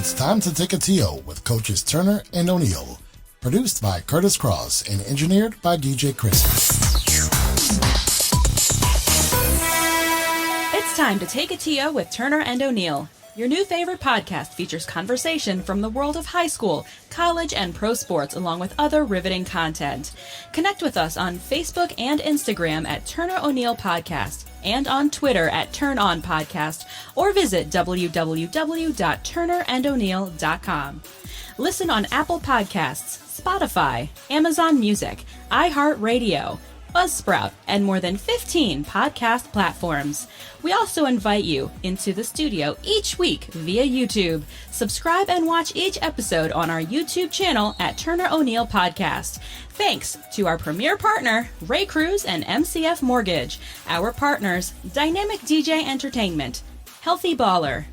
It's time to take a TO with coaches Turner and O'Neill. Produced by Kurtis Cross and engineered by DJ Krissy. It's time to take a TO with Turner and O'Neill. Your new favorite podcast features conversation from the world of high school, college, and pro sports, along with other riveting content. Connect with us on Facebook and Instagram at Turner O'Neill Podcast and on Twitter at Turn On Podcast, or visit www.turnerando'neill.com. Listen on Apple Podcasts, Spotify, Amazon Music, iHeartRadio, Buzzsprout, and more than 15 podcast platforms. We also invite you into the studio each week via YouTube. Subscribe and watch each episode on our YouTube channel at Turner O'Neill Podcast. Thanks to our premier partner, Ray Cruz and MCF Mortgage, our partners, Dynamic DJ Entertainment, Healthy Baller,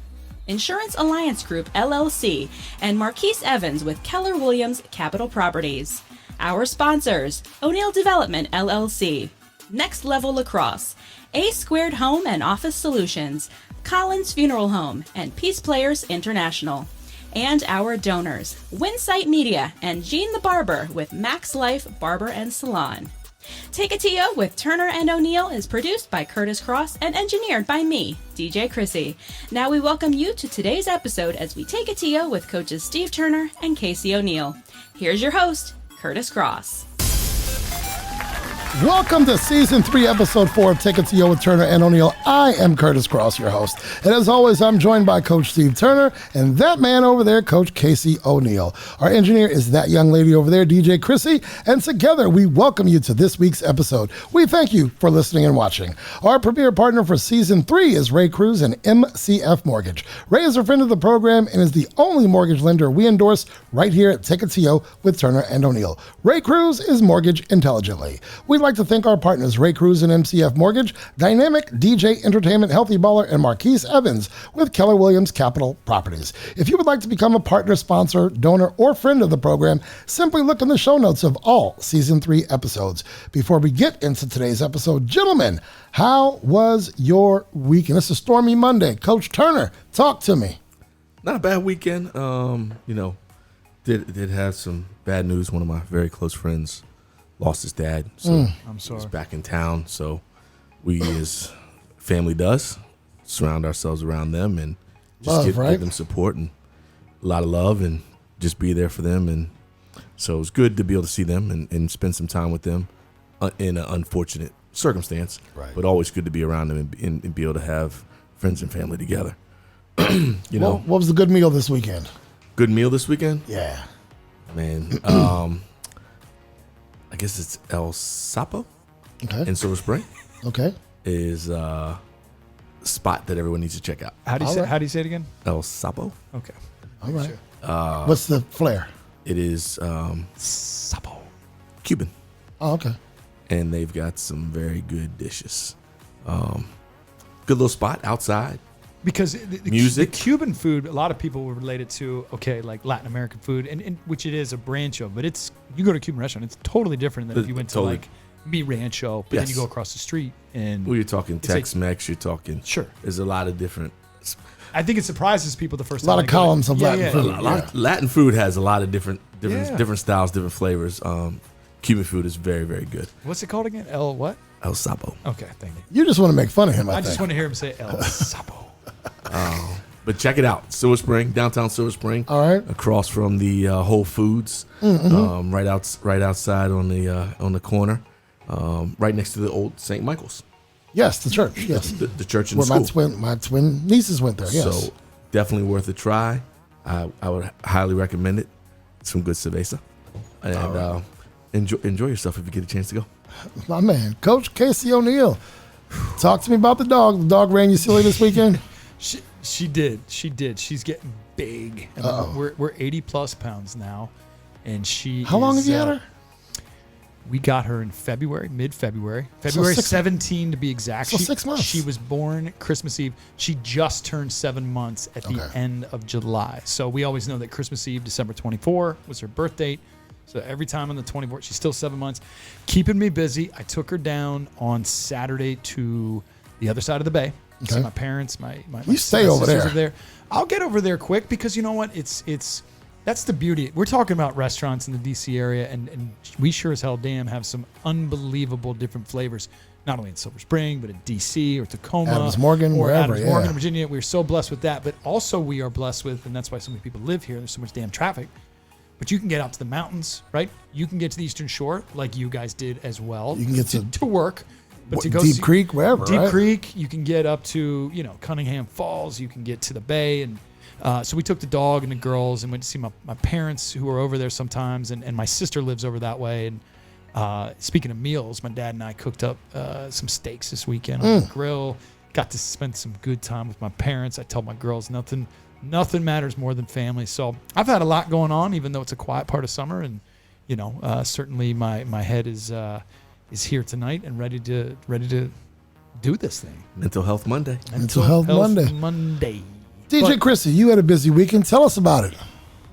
Insurance Alliance Group, LLC, and Marquise Evans with Keller Williams Capital Properties. Our sponsors, O'Neill Development, LLC, Next Level Lacrosse, A Squared Home and Office Solutions, Collins Funeral Home, and Peace Players International. And our donors, Winsight Media and Gene the Barber with Max Life Barber and Salon. Take a TO with Turner and O'Neill is produced by Kurtis Cross and engineered by me, DJ Krissy. Now we welcome you to today's episode as we take a TO with coaches Steve Turner and Casey O'Neill. Here's your host, Kurtis Cross. Welcome to Season 3, Episode 4 of Take a TO with Turner and O'Neill. I am Kurtis Cross, your host. And as always, I'm joined by Coach Steve Turner and that man over there, Coach Casey O'Neill. Our engineer is that young lady over there, DJ Krissy. And together, we welcome you to this week's episode. We thank you for listening and watching. Our premier partner for Season 3 is Ray Cruz and MCF Mortgage. Ray is a friend of the program and is the only mortgage lender we endorse right here at Take a TO with Turner and O'Neill. Ray Cruz is mortgage intelligently. We'd like to thank our partners, Ray Cruz and MCF Mortgage, Dynamic DJ Entertainment, Healthy Baller, and Marquise Evans with Keller Williams Capital Properties. If you would like to become a partner, sponsor, donor, or friend of the program, simply look in the show notes of all Season 3 episodes. Before we get into today's episode, gentlemen, how was your weekend? It's a stormy Monday. Coach Turner, talk to me. Not a bad weekend. Did have some bad news. One of my very close friends lost his dad, so I'm sorry. He's back in town. So we, as family does, surround ourselves around them and just give them support and a lot of love and just be there for them. And so it was good to be able to see them and spend some time with them in an unfortunate circumstance, right? But always good to be around them and be able to have friends and family together. What was the good meal this weekend? Good meal this weekend? Yeah. Man, I guess it's El Sapo in Silver Spring. Okay. Is a spot that everyone needs to check out. How do you say it again? El Sapo. Okay. All right. What's the flair? It is Sapo. Cuban. Oh, okay. And they've got some very good dishes. Good little spot outside. Because music, the Cuban food, a lot of people will relate it to, like Latin American food, and which it is a branch of, but you go to a Cuban restaurant, it's totally different than if you went to like Mi Rancho, but then you go across the street and... Well, you're talking Tex-Mex, you're talking... Sure. There's a lot of different... I think it surprises people the first time. A lot of columns of Latin food. Latin food has a lot of different styles, different flavors. Cuban food is very, very good. What's it called again? El what? El Sapo. Okay, thank you. You just want to make fun of him, I think. Just want to hear him say El Sapo. But check it out, Silver Spring, downtown Silver Spring. All right, across from the Whole Foods, right outside on the corner, right next to the old St. Michael's. Yes, the church. Yes, the church and the school. My twin nieces went there. Yes, so definitely worth a try. I would highly recommend it. Some good cerveza, and enjoy yourself if you get a chance to go. My man, Coach Casey O'Neill. Talk to me about the dog. The dog ran you silly this weekend. She did. She's getting big. We're 80 plus pounds now, and she. How long have you had her? We got her in February, mid-February. February 17 to be exact. So 6 months. She was born Christmas Eve. She just turned 7 months at the end of July. So we always know that Christmas Eve, December 24, was her birth date. So every time on the 24th, she's still 7 months. Keeping me busy. I took her down on Saturday to the other side of the bay. See my parents, my you stay over there. I'll get over there quick because you know what? It's that's the beauty. We're talking about restaurants in the DC area, and we sure as hell damn have some unbelievable different flavors. Not only in Silver Spring, but in DC or Tacoma, Adams Morgan, or wherever, Adams Morgan, Virginia. We're so blessed with that, but also we are blessed with, and that's why so many people live here. There's so much damn traffic. But you can get out to the mountains, right? You can get to the Eastern Shore, like you guys did as well. You can get to work, but to go Deep Creek, wherever. Deep right? Creek, you can get up to Cunningham Falls. You can get to the Bay, and so we took the dog and the girls and went to see my parents who are over there sometimes, and my sister lives over that way. And speaking of meals, my dad and I cooked up some steaks this weekend on the grill. Got to spend some good time with my parents. I told my girls nothing matters more than family. So I've had a lot going on, even though it's a quiet part of summer. And certainly my head is here tonight and ready to do this thing. Mental Health Monday. Mental Health Monday. DJ Krissy, you had a busy weekend. Tell us about it.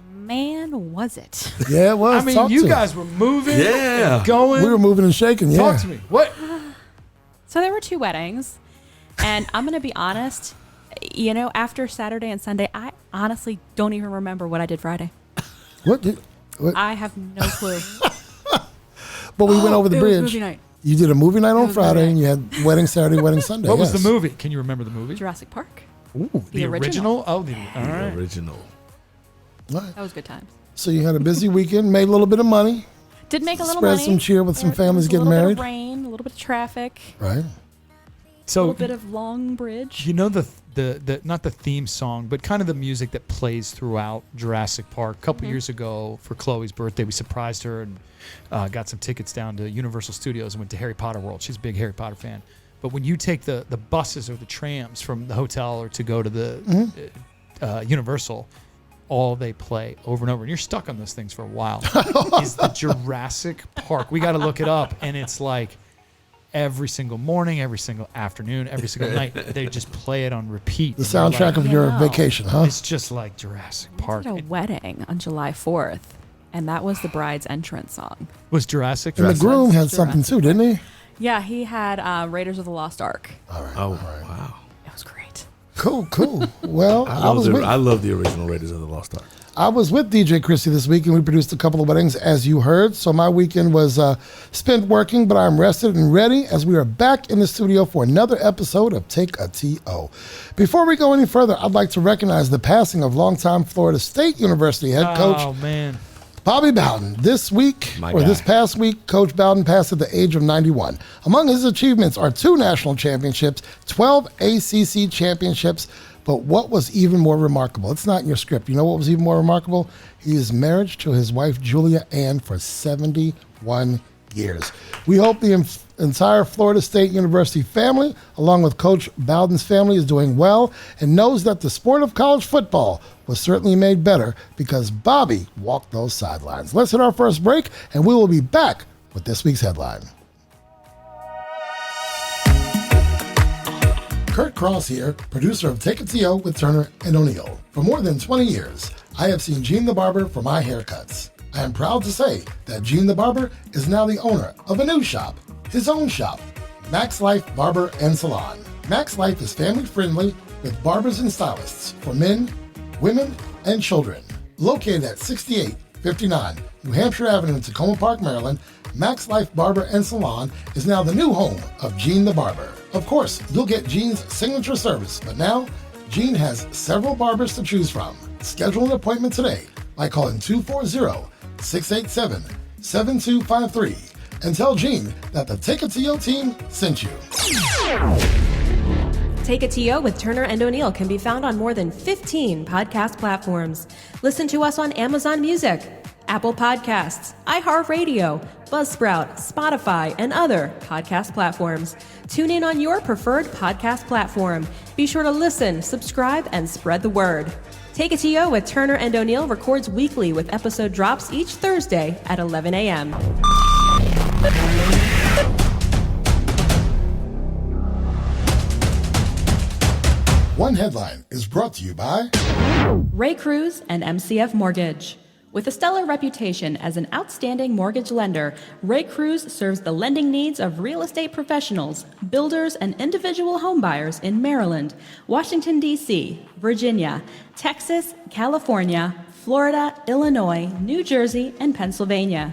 Man, was it? Yeah, it was. I mean, you guys were moving, and going. We were moving and shaking. Yeah. Talk to me. What? So there were 2 weddings, and I'm going to be honest. After Saturday and Sunday, I honestly don't even remember what I did Friday. What? I have no clue. But we went over the bridge. It was movie night. You did a movie night on Friday, and you had wedding Saturday, wedding Sunday. What was the movie? Can you remember the movie? Jurassic Park. Ooh, the original? Oh, all right. Original. Right. That was good times. So you had a busy weekend, made a little bit of money. Did make a little Spread money. some cheer with some families getting married. married. A little bit of rain, a little bit of traffic. Right. A So little bit of Long Bridge. You know the not the theme song, but kind of the music that plays throughout Jurassic Park. A couple years ago for Chloe's birthday, we surprised her and got some tickets down to Universal Studios and went to Harry Potter World. She's a big Harry Potter fan. But when you take the buses or the trams from the hotel or to go to the Universal, all they play over and over, and you're stuck on those things for a while, is the Jurassic Park. We got to look it up, and it's like every single morning, every single afternoon, every single night, they just play it on repeat. The soundtrack of your vacation, huh? It's just like Jurassic Park. We did a wedding on July 4th, and that was the bride's entrance song. Was Jurassic? And the groom had something too, didn't he? Yeah, he had Raiders of the Lost Ark. All right. Oh, wow. It was great. Cool. Well, I love the original Raiders of the Lost Ark. I was with DJ Krissy this week, and we produced a couple of weddings, as you heard. So my weekend was spent working, but I'm rested and ready as we are back in the studio for another episode of Take a T.O. Before we go any further, I'd like to recognize the passing of longtime Florida State University head coach Bobby Bowden. This past week, Coach Bowden passed at the age of 91. Among his achievements are 2 national championships, 12 ACC championships. But what was even more remarkable, it's not in your script. You know what was even more remarkable? His marriage to his wife, Julia Ann, for 71 years. We hope the entire Florida State University family, along with Coach Bowden's family, is doing well and knows that the sport of college football was certainly made better because Bobby walked those sidelines. Let's hit our first break, and we will be back with this week's headline. Kurt Cross here, producer of Take a T.O. with Turner and O'Neill. For more than 20 years, I have seen Gene the Barber for my haircuts. I am proud to say that Gene the Barber is now the owner of a new shop, his own shop, Max Life Barber and Salon. Max Life is family friendly with barbers and stylists for men, women, and children. Located at 6859 New Hampshire Avenue in Tacoma Park, Maryland, Max Life Barber and Salon is now the new home of Gene the Barber. Of course, you'll get Gene's signature service, but now Gene has several barbers to choose from. Schedule an appointment today by calling 240-687-7253 and tell Gene that the Take a T.O. team sent you. Take a T.O. with Turner and O'Neill can be found on more than 15 podcast platforms. Listen to us on Amazon Music, Apple Podcasts, iHeartRadio, Buzzsprout, Spotify, and other podcast platforms. Tune in on your preferred podcast platform. Be sure to listen, subscribe, and spread the word. Take a T.O. with Turner and O'Neill records weekly with episode drops each Thursday at 11 a.m. One Headline is brought to you by Ray Cruz and MCF Mortgage. With a stellar reputation as an outstanding mortgage lender, Ray Cruz serves the lending needs of real estate professionals, builders, and individual homebuyers in Maryland, Washington, D.C., Virginia, Texas, California, Florida, Illinois, New Jersey, and Pennsylvania.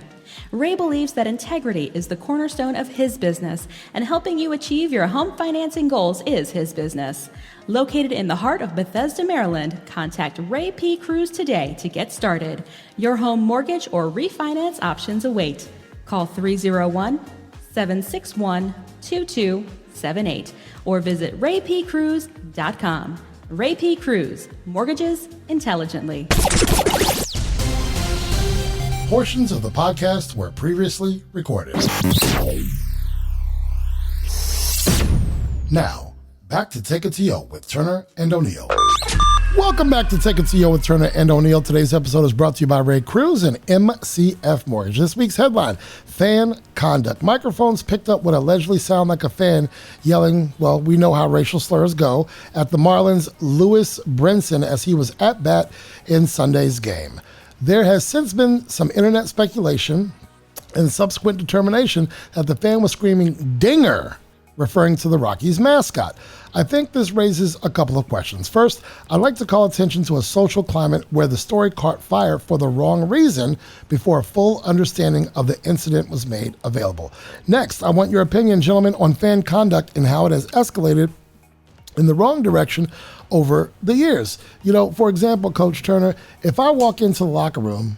Ray believes that integrity is the cornerstone of his business, and helping you achieve your home financing goals is his business. Located in the heart of Bethesda, Maryland, contact Ray P. Cruz today to get started. Your home mortgage or refinance options await. Call 301-761-2278 or visit raypcruz.com. Ray P. Cruz, mortgages intelligently. Portions of the podcast were previously recorded. Now, back to Take It to Yo with Turner and O'Neill. Welcome back to Take It to Yo with Turner and O'Neill. Today's episode is brought to you by Ray Cruz and MCF Mortgage. This week's headline, fan conduct. Microphones picked up what allegedly sound like a fan yelling, well, we know how racial slurs go, at the Marlins' Lewis Brinson as he was at bat in Sunday's game. There has since been some internet speculation and subsequent determination that the fan was screaming "Dinger," referring to the Rockies mascot. I think this raises a couple of questions. First, I'd like to call attention to a social climate where the story caught fire for the wrong reason before a full understanding of the incident was made available. Next, I want your opinion, gentlemen, on fan conduct and how it has escalated in the wrong direction over the years. You know, for example, Coach Turner, if I walk into the locker room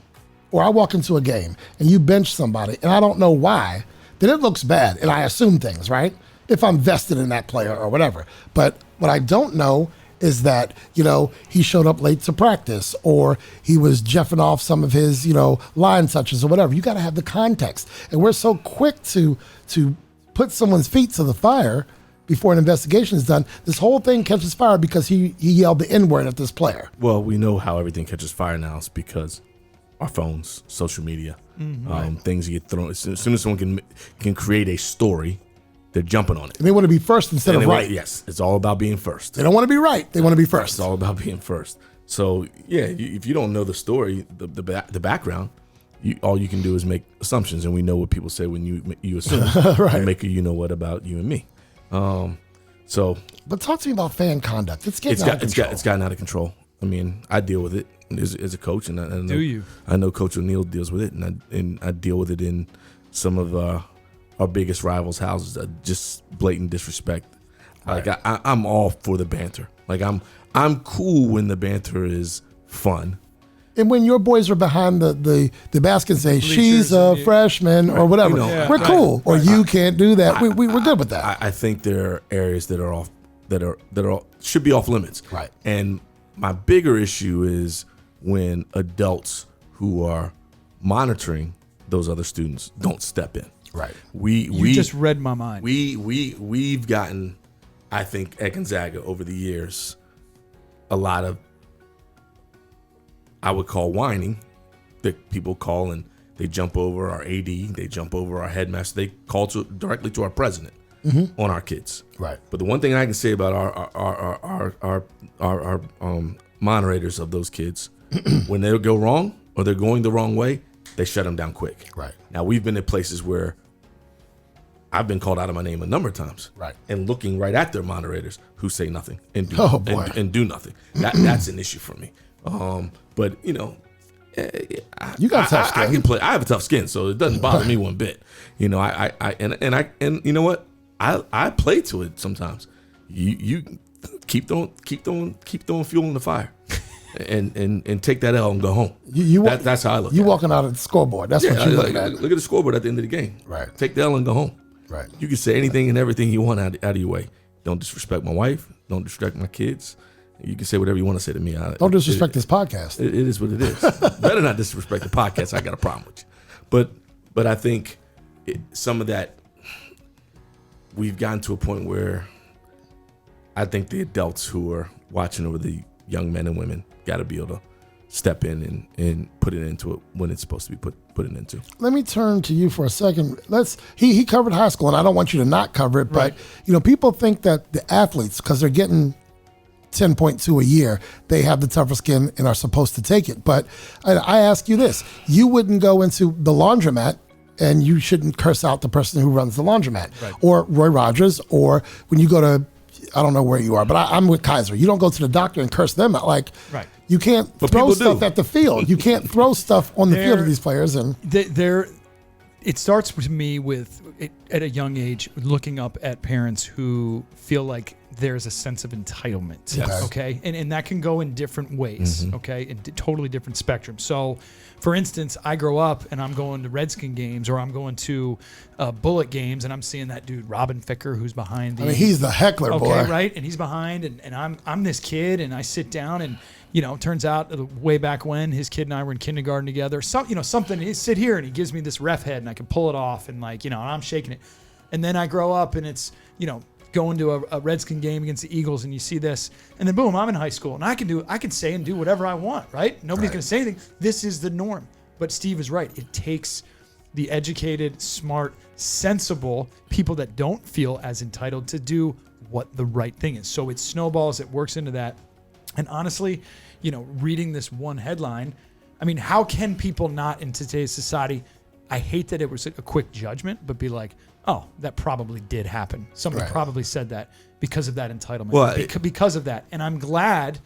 or I walk into a game and you bench somebody and I don't know why, then it looks bad and I assume things, right? If I'm vested in that player or whatever. But what I don't know is that, you know, he showed up late to practice or he was jeffing off some of his, you know, line touches or whatever. You got to have the context. And we're so quick to put someone's feet to the fire before an investigation is done. This whole thing catches fire because he yelled the N-word at this player. Well, we know how everything catches fire now. It's because our phones, social media, things get thrown. As soon as someone can create a story, they're jumping on it. And they want to be first instead of right. Yes, it's all about being first. They don't want to be right. They want to be first. It's all about being first. So, yeah, if you don't know the story, the background, all you can do is make assumptions. And we know what people say when you assume. Right. You make a you-know-what about you and me. But talk to me about fan conduct. It's getting out of control. It's gotten out of control. I mean, I deal with it as a coach, and I know, Do you? I know Coach O'Neill deals with it, and I deal with it in some of our biggest rivals' houses. Just blatant disrespect. Like I'm all for the banter. Like I'm cool when the banter is fun. And when your boys are behind the basket and say, she's a freshman or whatever, we're cool. Or you can't do that. We're good with that. I think there are areas that are off, should be off limits. Right. And my bigger issue is when adults who are monitoring those other students don't step in. Right. You just read my mind. We've gotten, I think, at Gonzaga over the years, a lot of, I would call whining, that people call and they jump over our AD, they jump over our headmaster, they call directly to our president on our kids. Right. But the one thing I can say about our moderators of those kids, when they go wrong or they're going the wrong way, they shut them down quick. Right. Now we've been in places where I've been called out of my name a number of times. Right. And looking right at their moderators who say nothing and do and do nothing. That's an issue for me. But you know, you got tough skin. I can play. I have a tough skin, so it doesn't bother me one bit. You know, and you know what? I play to it sometimes. You keep throwing fuel in the fire, and take that L and go home. That's how I look. You walking out of the scoreboard. That's what you look at. Look at the scoreboard at the end of the game. Right. Take the L and go home. Right. You can say anything and everything you want out of your way. Don't disrespect my wife. Don't disrespect my kids. You can say whatever you want to say to me. Don't disrespect this podcast. It is what it is. Better not disrespect the podcast. I got a problem with you. But I think some of that, we've gotten to a point where I think the adults who are watching over the young men and women got to be able to step in and put it into it when it's supposed to be put it into. Let me turn to you for a second. He covered high school, and I don't want you to not cover it, but you know, people think that the athletes, because they're getting 10.2 a year, they have the tougher skin and are supposed to take it. But I ask you this, you wouldn't go into the laundromat and you shouldn't curse out the person who runs the laundromat, or Roy Rogers, or when you go to, I don't know where you are, but I'm with Kaiser. You don't go to the doctor and curse them out. Like, you can't throw stuff at the field. You can't throw stuff on the field of these players. And it starts with me at a young age, looking up at parents who feel like there's a sense of entitlement. Yes. Okay. And that can go in different ways. Okay. In totally different spectrums. So, for instance, I grow up and I'm going to Redskin games, or I'm going to Bullet games, and I'm seeing that dude Robin Ficker who's behind. He's the heckler, boy. Okay, right, and he's behind, and I'm this kid, and I sit down, and turns out way back when his kid and I were in kindergarten together. Something. He sit here and he gives me this ref head, and I can pull it off, and and I'm shaking it, and then I grow up, and it's going to a Redskin game against the Eagles, and you see this, and then boom, I'm in high school, and I can say and do whatever I want, right? Nobody's going to say anything. This is the norm. But Steve is right. It takes the educated, smart, sensible people that don't feel as entitled to do what the right thing is. So it snowballs. It works into that. And honestly, reading this one headline, how can people not in today's society? I hate that it was a quick judgment, but be like, oh, that probably did happen. Somebody probably said that because of that entitlement. Well, because of that. And I'm glad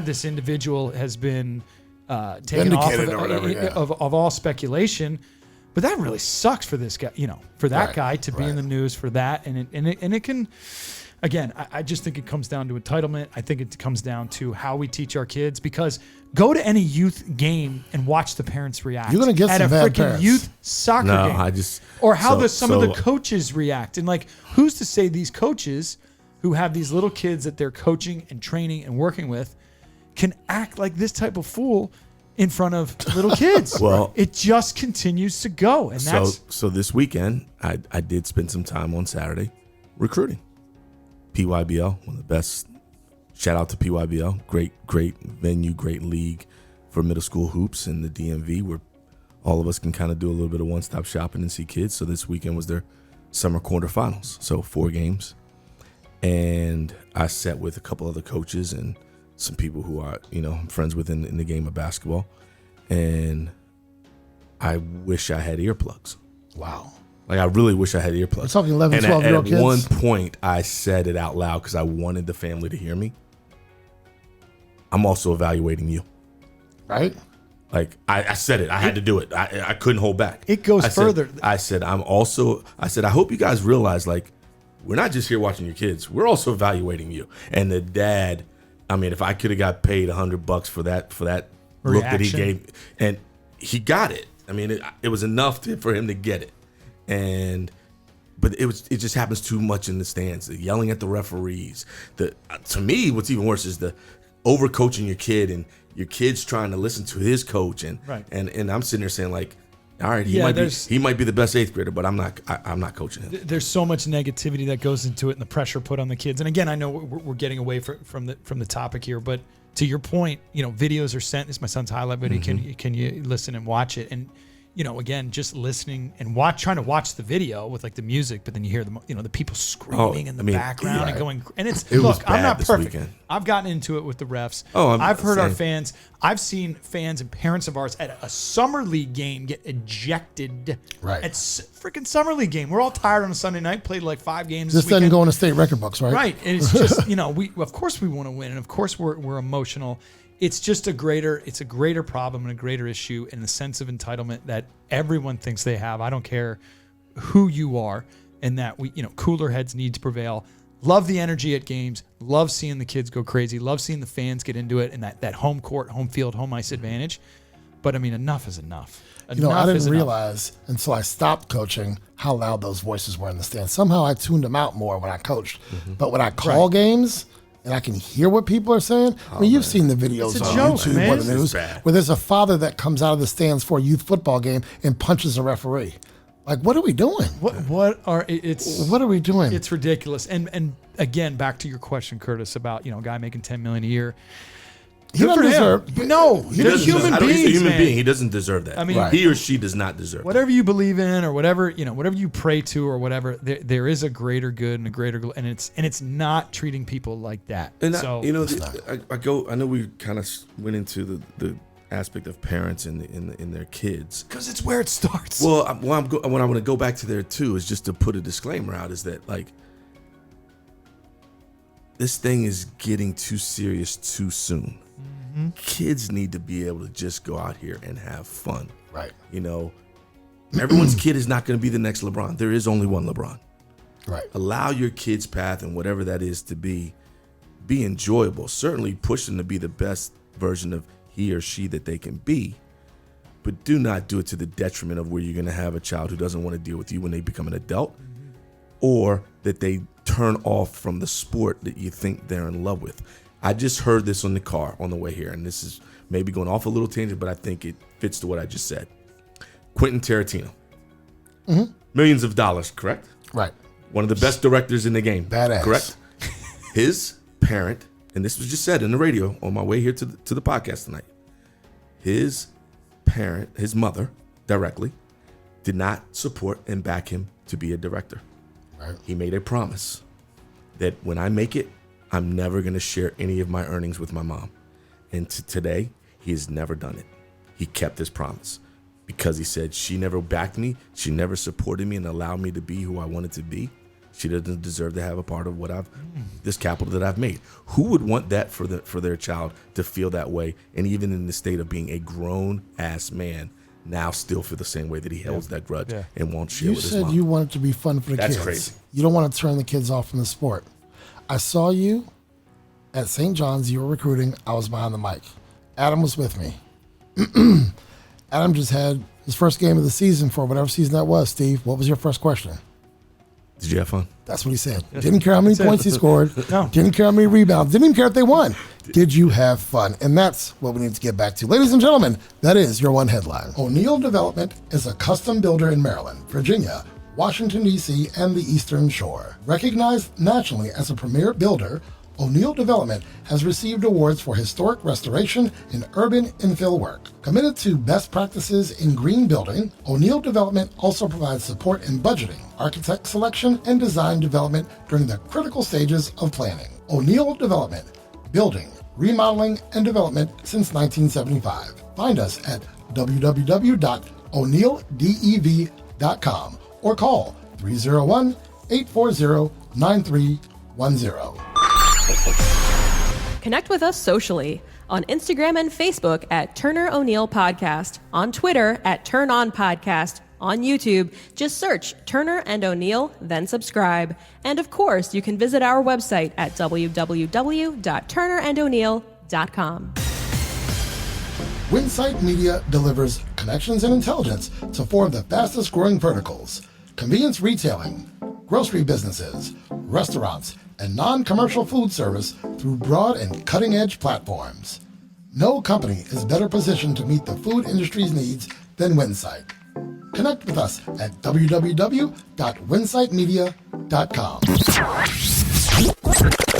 this individual has been taken off of all speculation. But that really sucks for this guy, for that guy to be in the news for that. And it can, again, I just think it comes down to entitlement. I think it comes down to how we teach our kids, because go to any youth game and watch the parents react. You're going to get some bad parents. At a freaking youth soccer game. Or how some of the coaches react. And who's to say these coaches who have these little kids that they're coaching and training and working with can act like this type of fool in front of little kids? Well, it just continues to go. And so this weekend, I did spend some time on Saturday recruiting. PYBL, one of the best. Shout out to PYBL. Great venue, great league for middle school hoops in the DMV, where all of us can kind of do a little bit of one-stop shopping and see kids. So this weekend was their summer quarterfinals. So 4 games. And I sat with a couple other coaches and some people who are, I'm friends with in the game of basketball. And I wish I had earplugs. Wow. I really wish I had earplugs. We're talking 11, 12-year-old kids. At one point, I said it out loud because I wanted the family to hear me. I'm also evaluating you. Right? I said it. I had to do it. I couldn't hold back. It goes further. I said, I hope you guys realize, we're not just here watching your kids. We're also evaluating you. And the dad, if I could have got paid $100 for that look that he gave, and he got it. It was enough for him to get it. But it just happens too much in the stands. The yelling at the referees. To me, what's even worse is the overcoaching your kid, and your kid's trying to listen to his coach, and I'm sitting there saying all right, he might be the best 8th grader, but I'm not coaching him. There's so much negativity that goes into it, and the pressure put on the kids. And again, I know we're getting away from the topic here, but to your point, videos are sent. This is my son's highlight video. Mm-hmm. Can you listen and watch it? And again, just listening and trying to watch the video with the music, but then you hear the people screaming in the background and going, and I'm not perfect. Weekend. I've gotten into it with the refs. I've heard our fans. I've seen fans and parents of ours at a summer league game get ejected. Right. At freaking summer league game. We're all tired on a Sunday night, played 5 games. This doesn't go in the state record books, right? Right. And it's just, we of course we want to win, and of course we're emotional. It's just a greater problem and a greater issue, in the sense of entitlement that everyone thinks they have. I don't care who you are, and that cooler heads need to prevail. Love the energy at games. Love seeing the kids go crazy. Love seeing the fans get into it, and that home court, home field, home ice advantage. But enough is enough. I didn't realize until I stopped coaching how loud those voices were in the stands. Somehow I tuned them out more when I coached. Mm-hmm. But when I call games, and I can hear what people are saying. You've seen the videos on YouTube or the news where there's a father that comes out of the stands for a youth football game and punches a referee. What are we doing? What are we doing? It's ridiculous. And again, back to your question, Kurtis, about a guy making $10 million a year. He doesn't deserve. No, they're human beings. He's a human man. being. He doesn't deserve that. I mean, he or she does not deserve whatever you believe in, or whatever you pray to, or whatever. There is a greater good and a greater, and it's not treating people like that. And so I know we kind of went into the aspect of parents in their kids, because it's where it starts. Well, what I want to go back to there too is just to put a disclaimer out, is that like this thing is getting too serious too soon. Mm-hmm. Kids need to be able to just go out here and have fun. Right. Everyone's kid is not going to be the next LeBron. There is only one LeBron. Right. Allow your kid's path and whatever that is to be enjoyable. Certainly push them to be the best version of he or she that they can be, but do not do it to the detriment of where you're going to have a child who doesn't want to deal with you when they become an adult, or that they turn off from the sport that you think they're in love with. I just heard this on the car on the way here, and this is maybe going off a little tangent, but I think it fits to what I just said. Quentin Tarantino. Mm-hmm. Millions of dollars, correct? Right. One of the best directors in the game. Badass. Correct? His parent, and this was just said in the radio on my way here to the podcast tonight, his parent, his mother, directly, did not support and back him to be a director. Right. He made a promise that when I make it, I'm never going to share any of my earnings with my mom. And today, he has never done it. He kept his promise because he said she never backed me, she never supported me and allowed me to be who I wanted to be. She doesn't deserve to have a part of what this capital that I've made. Who would want that for their child to feel that way? And even in the state of being a grown ass man, now still feel the same way that he holds that grudge and won't share with his mom. You said you want it to be fun for the kids. That's crazy. You don't want to turn the kids off from the sport. I saw you at St. John's. You were recruiting. I was behind the mic. Adam was with me. Adam just had his first game of the season for whatever season that was. Steve, what was your first question? Did you have fun? That's what he said. Didn't care how many points he scored. No. Didn't care how many rebounds. Didn't even care if they won. Did you have fun? And that's what we need to get back to. Ladies and gentlemen, that is your one headline. O'Neill Development is a custom builder in Maryland, Virginia, Washington, D.C., and the Eastern Shore. Recognized nationally as a premier builder, O'Neill Development has received awards for historic restoration and urban infill work. Committed to best practices in green building, O'Neill Development also provides support in budgeting, architect selection, and design development during the critical stages of planning. O'Neill Development, building, remodeling, and development since 1975. Find us at www.o'neilldev.com or call 301-840-9310. Connect with us socially on Instagram and Facebook at Turner O'Neill Podcast, on Twitter at Turn On Podcast, on YouTube, just search Turner and O'Neill, then subscribe. And of course, you can visit our website at www.turnerando'neill.com. Winsight Media delivers connections and intelligence to four of the fastest growing verticals: convenience retailing, grocery businesses, restaurants, and non-commercial food service through broad and cutting-edge platforms. No company is better positioned to meet the food industry's needs than Winsight. Connect with us at www.winsightmedia.com.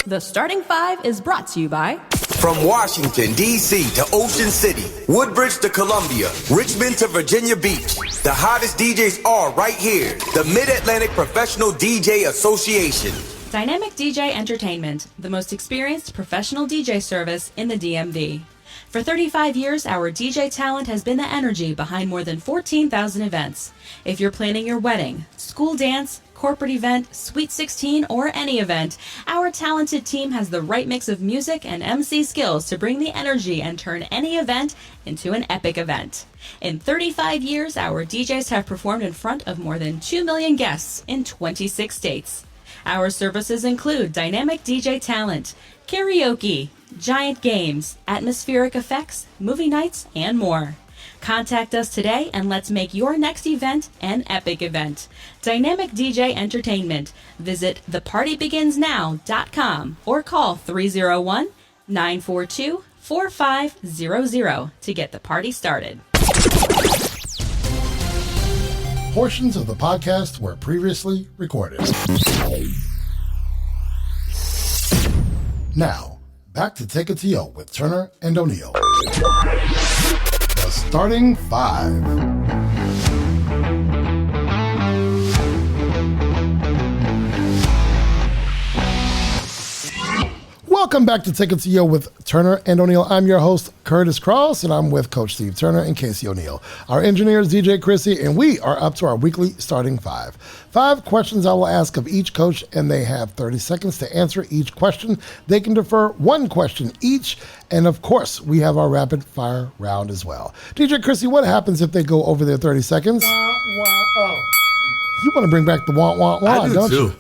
The Starting Five is brought to you by... From Washington, D.C. to Ocean City, Woodbridge to Columbia, Richmond to Virginia Beach, the hottest DJs are right here. The Mid-Atlantic Professional DJ Association. Dynamic DJ Entertainment, the most experienced professional DJ service in the DMV. For 35 years, our DJ talent has been the energy behind more than 14,000 events. If you're planning your wedding, school dance, corporate event, Sweet 16, or any event, our talented team has the right mix of music and MC skills to bring the energy and turn any event into an epic event. In 35 years, our DJs have performed in front of more than 2 million guests in 26 states. Our services include dynamic DJ talent, karaoke, giant games, atmospheric effects, movie nights, and more. Contact us today and let's make your next event an epic event. Dynamic DJ Entertainment. Visit thepartybeginsnow.com or call 301-942-4500 to get the party started. Portions of the podcast were previously recorded. Now, back to Take It to Yo with Turner and O'Neill. The starting five. Welcome back to Take It to Yo with Turner and O'Neill. I'm your host, Kurtis Cross, and I'm with Coach Steve Turner and Casey O'Neill. Our engineer is DJ Krissy, and we are up to our weekly starting five. 5 questions I will ask of each coach, and they have 30 seconds to answer each question. They can defer 1 question each, and of course, we have our rapid fire round as well. DJ Krissy, what happens if they go over their 30 seconds? You want to bring back the wah, I do don't too. you?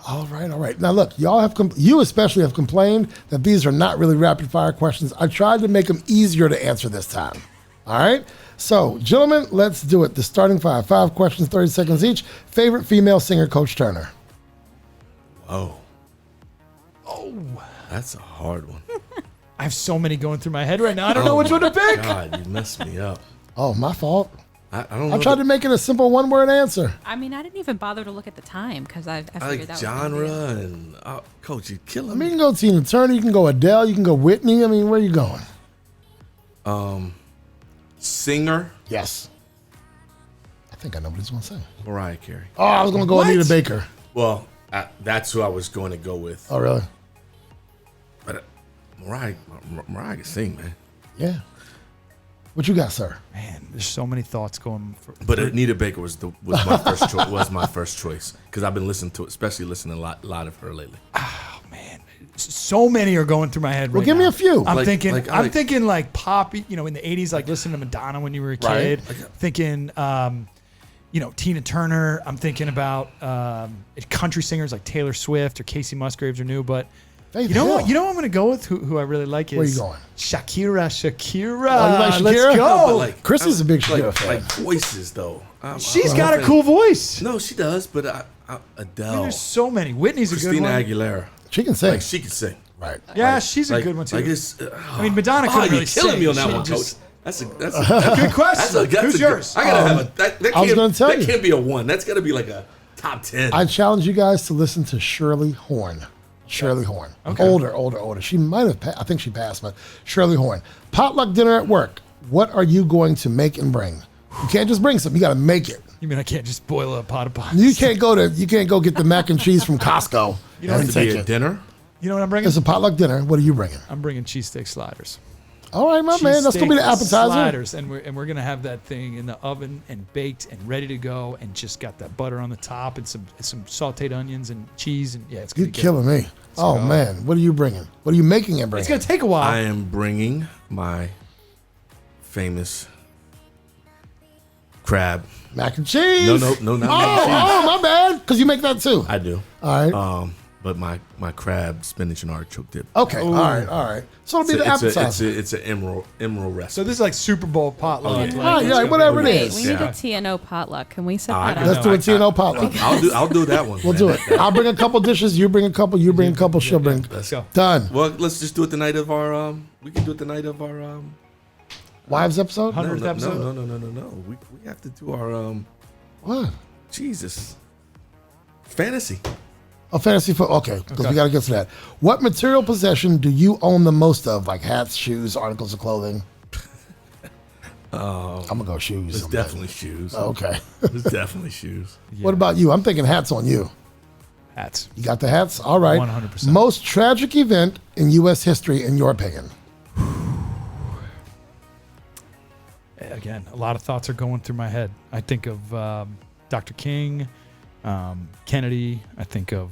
All right. Now, look, you especially have complained that these are not really rapid-fire questions. I tried to make them easier to answer this time. All right? So, gentlemen, let's do it. The starting 5. 5 questions, 30 seconds each. Favorite female singer, Coach Turner? Oh, that's a hard one. I have so many going through my head right now. I don't know which one to pick. God, you messed me up. Oh, my fault. I don't know. I tried to make it a simple one-word answer. I mean, I didn't even bother to look at the time because I figured like that genre was and Coach, you're killing I mean, me. you can go Tina Turner, you can go Adele, you can go Whitney. I mean, where are you going? Singer, Yes. I think I know what he's going to say. Mariah Carey. Oh, I was going to go Anita Baker. Well, that's who I was going to go with. Oh, really? But Mariah can sing, man. Yeah. What you got, sir? Man, there's so many thoughts going. But Anita Baker was my first choice. Was my first choice because I've been listening to, especially listening a lot of her lately. Oh man, so many are going through my head. Well, right give me now. a few. I'm Like- thinking. like- I'm like- thinking like pop. You know, in the '80s, like listening to Madonna when you were a Right. kid. Thinking, Tina Turner. I'm thinking about country singers like Taylor Swift or Casey Musgraves are new, but. Faith You know Hill. what? You know what I'm going to go with? Who I really like is Where you going? Shakira. Oh, you like Shakira? Let's go. No, but Chris is a big Shakira like, fan. like voices though. She's I'm got a fan. cool voice. No, she does. But Adele, There's so many. Whitney's a good Christina one. Aguilera, She can sing. like she can sing. Right. Yeah, Like- she's a like- good one too. Like it's, I mean, Madonna couldn't really you're killing sing. me on that She one, just- Coach. That's a Good question. Who's yours? I gotta have a. That I was gonna can't. tell That you. can't be a 1. That's gotta be like a top 10. I challenge you guys to listen to Shirley Horn. Shirley Horn. Okay. Older. She might have, I think she passed, but Shirley Horn. Potluck dinner at work. What are you going to make and bring? You can't just bring something. You got to make it. You mean I can't just boil a pot of pots? You can't go get the mac and cheese from Costco. It has and to be take a it. dinner. You know what I'm bringing? It's a potluck dinner. What are you bringing? I'm bringing cheesesteak sliders. All right, my man. That's going to be the Cheesesteak appetizer. Sliders, and we're gonna have that thing in the oven and baked and ready to go, and just got that butter on the top and some sautéed onions and cheese, and yeah, it's gonna You're be good. killing me. Oh, go. man. What are you bringing? What are you making and bringing? It's gonna take a while. I am bringing my famous crab. Mac and cheese. No, not mac and cheese. Oh, my bad. Because you make that too. I do. All right. But my crab, spinach, and artichoke dip. Okay. All right. So it'll be the appetizer. It's an emerald recipe. so this is like Super Bowl potluck. Oh, yeah. like, Right, it's yeah, gonna be whatever it great. is. We need Yeah. a TNO potluck. Can we set I that know. up? Let's do a TNO potluck. I'll do that one. We'll do it. I'll bring a couple dishes. You bring a couple. You bring a couple. She'll bring. Let's go. Done. Well, let's just do it the night of our. We can do it the night of our. Wives episode. 100th episode. No. We have to do our. What? Jesus. Fantasy. Oh, fantasy football. Okay, because we got to get to that. What material possession do you own the most of? Like hats, shoes, articles of clothing. I'm gonna go shoes. It's definitely shoes. Okay. It's definitely shoes. What about you? I'm thinking hats on you. Hats. You got the hats? All right. 100%. Most tragic event in U.S. history, in your opinion? Again, a lot of thoughts are going through my head. I think of Dr. King, Kennedy. I think of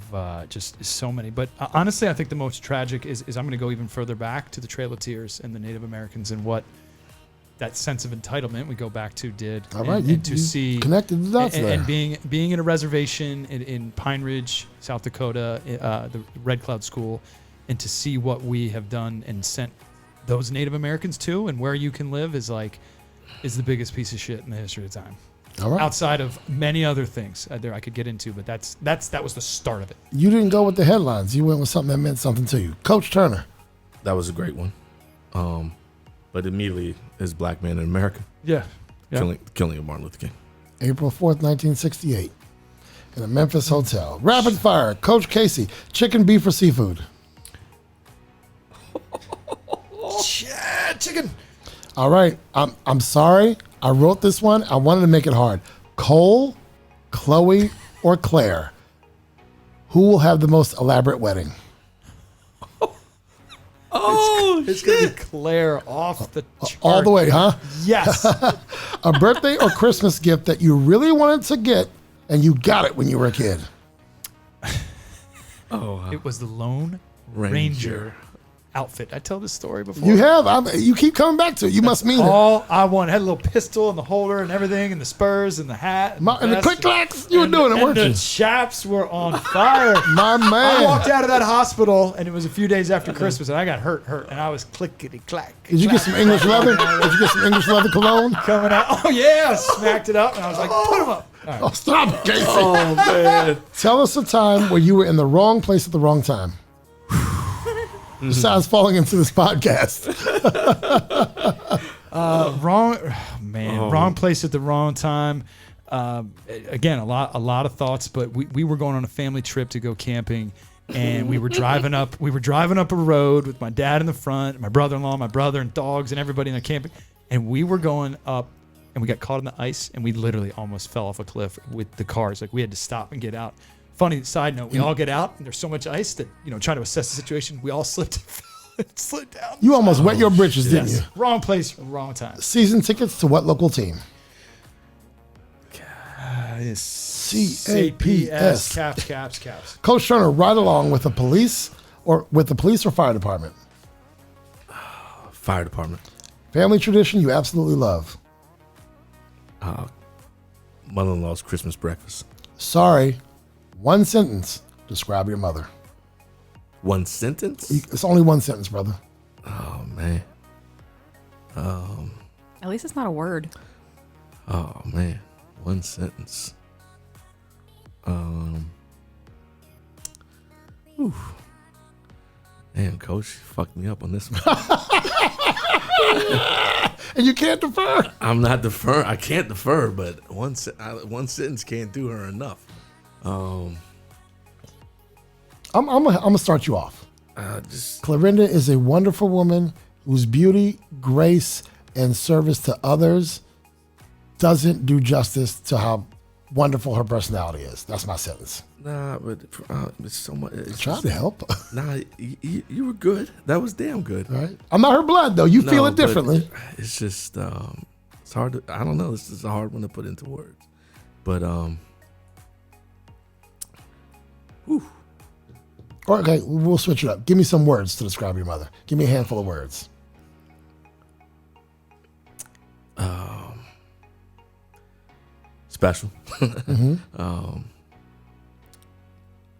just so many. But honestly, I think the most tragic is I'm going to go even further back to the Trail of Tears and the Native Americans and what that sense of entitlement we go back to did. All right. And to see connected the dots there. and being in a reservation in Pine Ridge, South Dakota, the Red Cloud School, and to see what we have done and sent those Native Americans to, and where you can live is the biggest piece of shit in the history of time. All right. Outside of many other things there I could get into, but that was the start of it. You didn't go with the headlines. You went with something that meant something to you. Coach Turner. That was a great one. But immediately is Black Man in America. Yeah. Killing of Martin Luther King. April 4th, 1968. In a Memphis hotel. Rapid fire. Coach Casey. Chicken, beef, or seafood? chicken. All right. I'm sorry. I wrote this one. I wanted to make it hard. Cole, Chloe, or Claire? Who will have the most elaborate wedding? It's going to be Claire off the chart. All the way, huh? Yes. A birthday or Christmas gift that you really wanted to get and you got it when you were a kid? It was the Lone Ranger outfit. I tell this story before. You have. You keep coming back to it. You must mean it. All I wanted. Had a little pistol and the holder and everything and the spurs and the hat. And the click-clacks. You were doing it, weren't you? The chaps were on fire. My man. I walked out of that hospital and it was a few days after Christmas and I got hurt. And I was clickety-clack. Did you get some English leather? Did you get some English leather cologne? Coming out. Oh, yeah. I smacked it up and I was like, put them up. All right. Oh, stop it, Casey. Oh, man. Tell us a time where you were in the wrong place at the wrong time. Besides falling into this podcast. Wrong place at the wrong time. Again, a lot of thoughts, but we were going on a family trip to go camping, and we were driving up a road with my dad in the front, my brother-in-law, my brother, and dogs, and everybody in the camping, and we were going up, and we got caught in the ice, and we literally almost fell off a cliff with the cars. Like, we had to stop and get out. Funny side note, we all get out, and there's so much ice that, trying to assess the situation, we all slipped and slid down. You almost wet your britches, didn't you? Wrong place, wrong time. Season tickets to what local team? CAPS. Caps. Coach Turner, ride along with the police or fire department? Fire department. Family tradition you absolutely love? Mother-in-law's Christmas breakfast. Sorry. One sentence. Describe your mother. One sentence? It's only one sentence, brother. Oh, man. At least it's not a word. Oh, man. One sentence. Man, Coach, you fucked me up on this one. And you can't defer. I'm not defer. I can't defer, but one sentence can't do her enough. I'm gonna start you off. Clarinda is a wonderful woman whose beauty, grace, and service to others doesn't do justice to how wonderful her personality is. That's my sentence. Nah, but it's so much. Trying to help. Nah, you were good. That was damn good. All right. I'm not her blood though. You feel it differently. It's just it's hard to. I don't know. This is a hard one to put into words. But Okay, we'll switch it up. Give me some words to describe your mother. Give me a handful of words. Special.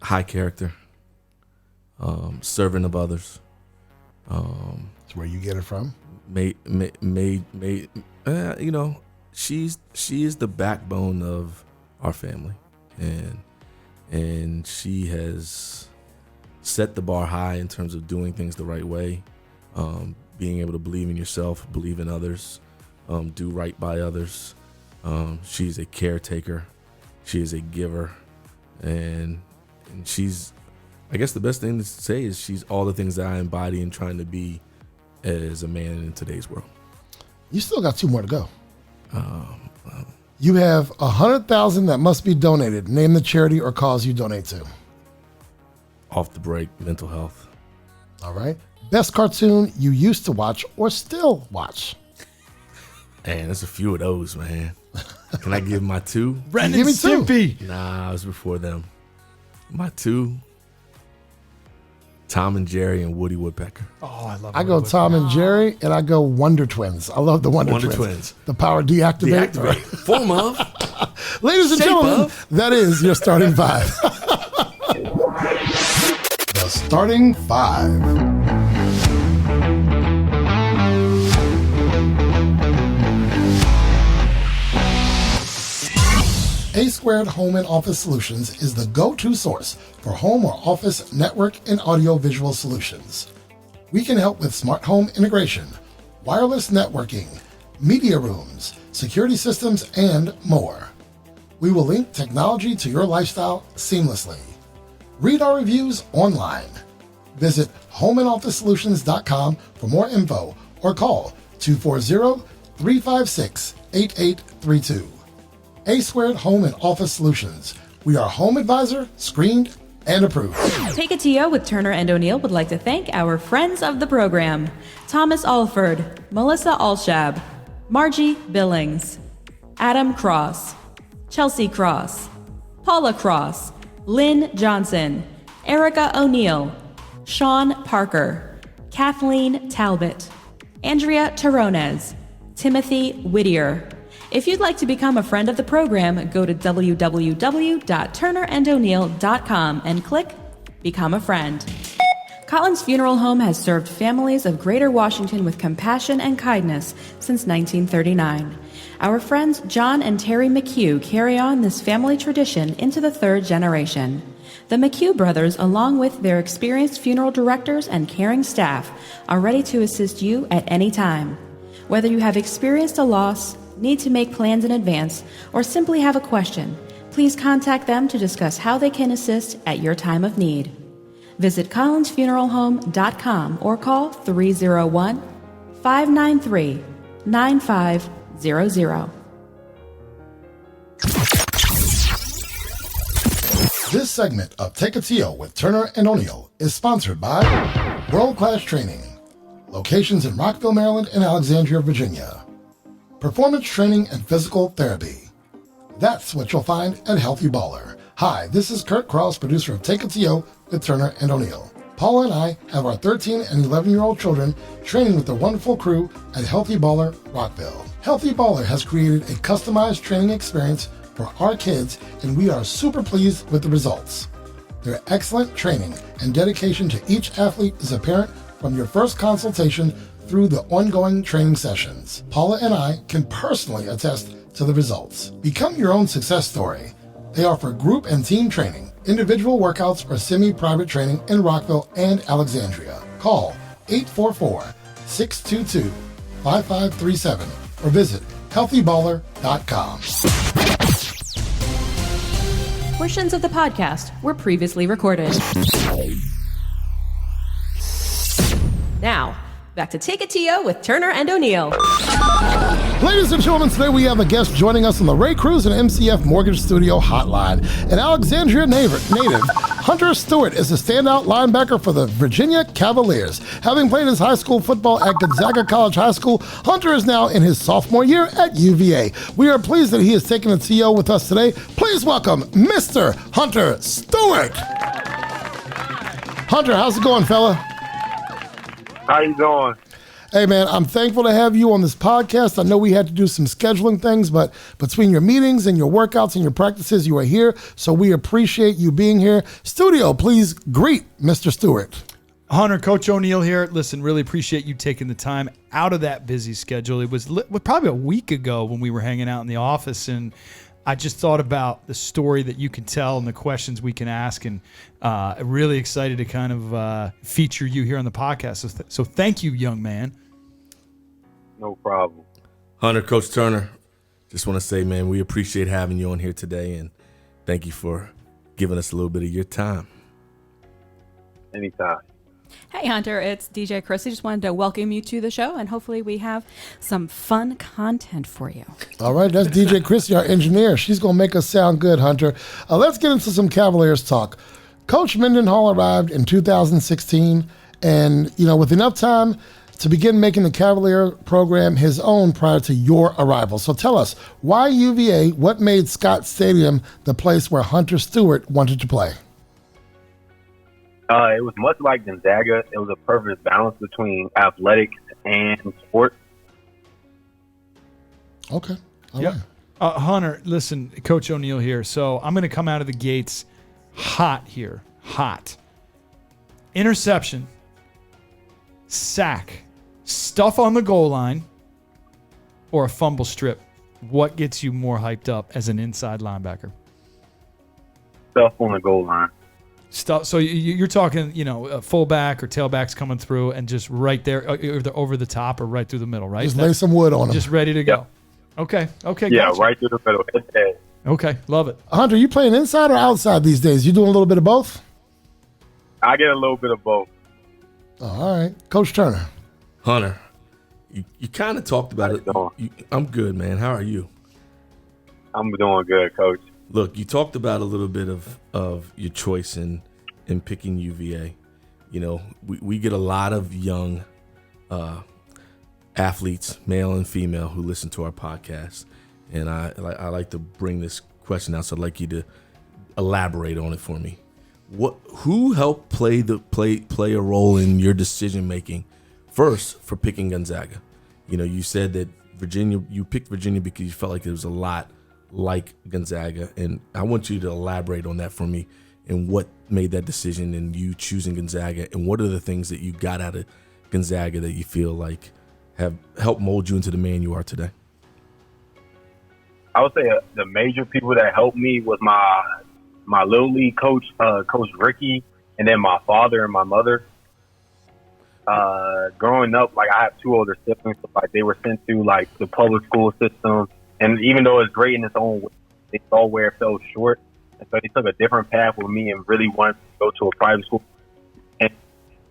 High character. Servant of others. That's where you get it from. She is the backbone of our family, and she has set the bar high in terms of doing things the right way, being able to believe in yourself, believe in others, do right by others. She's a caretaker. She is a giver, and she's, I guess the best thing to say is she's all the things that I embody in trying to be as a man in today's world. You still got 2 more to go. You have $100,000 that must be donated. Name the charity or cause you donate to. Off the break, mental health. All right. Best cartoon you used to watch or still watch. Man, there's a few of those, man. Can I give my 2? Ren Give and me 2. Stimpy. Nah, it was before them. My 2, Tom and Jerry and Woody Woodpecker. Oh, I love. I go Tom and Jerry, and I go Wonder Twins. I love the Wonder Twins. The power deactivate. Deactivate. Form of. Ladies and Shape gentlemen, of. that is your starting 5. The starting 5. A-Squared Home and Office Solutions is the go-to source for home or office network and audio-visual solutions. We can help with smart home integration, wireless networking, media rooms, security systems, and more. We will link technology to your lifestyle seamlessly. Read our reviews online. Visit homeandofficesolutions.com for more info or call 240-356-8832. A Squared Home and Office Solutions. We are home advisor, screened, and approved. Take It to You with Turner and O'Neill would like to thank our friends of the program: Thomas Alford, Melissa Alshab, Margie Billings, Adam Cross, Chelsea Cross, Paula Cross, Lynn Johnson, Erica O'Neill, Sean Parker, Kathleen Talbot, Andrea Tarones, Timothy Whittier. If you'd like to become a friend of the program, go to www.turnerando'neill.com and click Become a Friend. Collins Funeral Home has served families of Greater Washington with compassion and kindness since 1939. Our friends John and Terry McHugh carry on this family tradition into the third generation. The McHugh brothers, along with their experienced funeral directors and caring staff, are ready to assist you at any time. Whether you have experienced a loss, need to make plans in advance, or simply have a question, please contact them to discuss how they can assist at your time of need. Visit collinsfuneralhome.com or call 301-593-9500. This segment of Take It to You with Turner and O'Neill is sponsored by World Class Training, locations in Rockville, Maryland and Alexandria, Virginia. Performance training and physical therapy. That's what you'll find at Healthy Baller. Hi, this is Kurt Cross, producer of Take It to You with Turner and O'Neill. Paula and I have our 13 and 11-year-old children training with the wonderful crew at Healthy Baller Rockville. Healthy Baller has created a customized training experience for our kids, and we are super pleased with the results. Their excellent training and dedication to each athlete is apparent from your first consultation through the ongoing training sessions. Paula and I can personally attest to the results. Become your own success story. They offer group and team training, individual workouts, or semi-private training in Rockville and Alexandria. Call 844-622-5537 or visit healthyballer.com. Portions of the podcast were previously recorded. Now, back to Take It to You with Turner and O'Neill. Ladies and gentlemen, today we have a guest joining us on the Ray Cruz and MCF Mortgage Studio hotline. An Alexandria native, Hunter Stewart is a standout linebacker for the Virginia Cavaliers. Having played his high school football at Gonzaga College High School, Hunter is now in his sophomore year at UVA. We are pleased that he is taking the TO with us today. Please welcome Mr. Hunter Stewart. Hunter, how's it going, fella? How you doing? Hey, man, I'm thankful to have you on this podcast. I know we had to do some scheduling things, but between your meetings and your workouts and your practices, you are here. So we appreciate you being here. Studio, please greet Mr. Stewart. Hunter, Coach O'Neill here. Listen, really appreciate you taking the time out of that busy schedule. It was probably a week ago when we were hanging out in the office, and I just thought about the story that you can tell and the questions we can ask, and really excited to kind of feature you here on the podcast. So thank you, young man. No problem. Hunter, Coach Turner, just want to say, man, we appreciate having you on here today, and thank you for giving us a little bit of your time. Anytime. Hey, Hunter, it's DJ Krissy. Just wanted to welcome you to the show, and hopefully we have some fun content for you. All right, that's DJ Krissy, our engineer. She's going to make us sound good, Hunter. Let's get into some Cavaliers talk. Coach Mendenhall arrived in 2016, and, with enough time to begin making the Cavalier program his own prior to your arrival. So tell us, why UVA? What made Scott Stadium the place where Hunter Stewart wanted to play? It was much like Gonzaga. It was a perfect balance between athletics and sports. Okay. All right. Hunter, listen, Coach O'Neill here. So I'm going to come out of the gates hot here. Hot. Interception. Sack. Stuff on the goal line. Or a fumble strip. What gets you more hyped up as an inside linebacker? Stuff on the goal line. Stuff. So you're talking, a fullback or tailbacks coming through and just right there, either over the top or right through the middle, right? Just lay some wood on them. Just ready to go. Yep. Okay. Yeah, gotcha. right through the middle. Okay, love it. Hunter, you playing inside or outside these days? You doing a little bit of both? I get a little bit of both. All right. Coach Turner. Hunter, You kind of talked about it. I'm good, man. How are you? I'm doing good, Coach. Look, you talked about a little bit of your choice in picking UVA. You know, we get a lot of young athletes, male and female, who listen to our podcast, and I like to bring this question out. So I'd like you to elaborate on it for me. Who helped play a role in your decision making first for picking Gonzaga? You know, you said that you picked Virginia because you felt like it was a lot like Gonzaga, and I want you to elaborate on that for me and what made that decision and you choosing Gonzaga, and what are the things that you got out of Gonzaga that you feel like have helped mold you into the man you are today? I would say the major people that helped me was my little league coach, Coach Ricky, and then my father and my mother. Growing up, like, I have two older siblings, so, like, they were sent to, like, the public school system, and even though it's great in its own way, they saw where it fell short, and so they took a different path with me and really wanted to go to a private school. And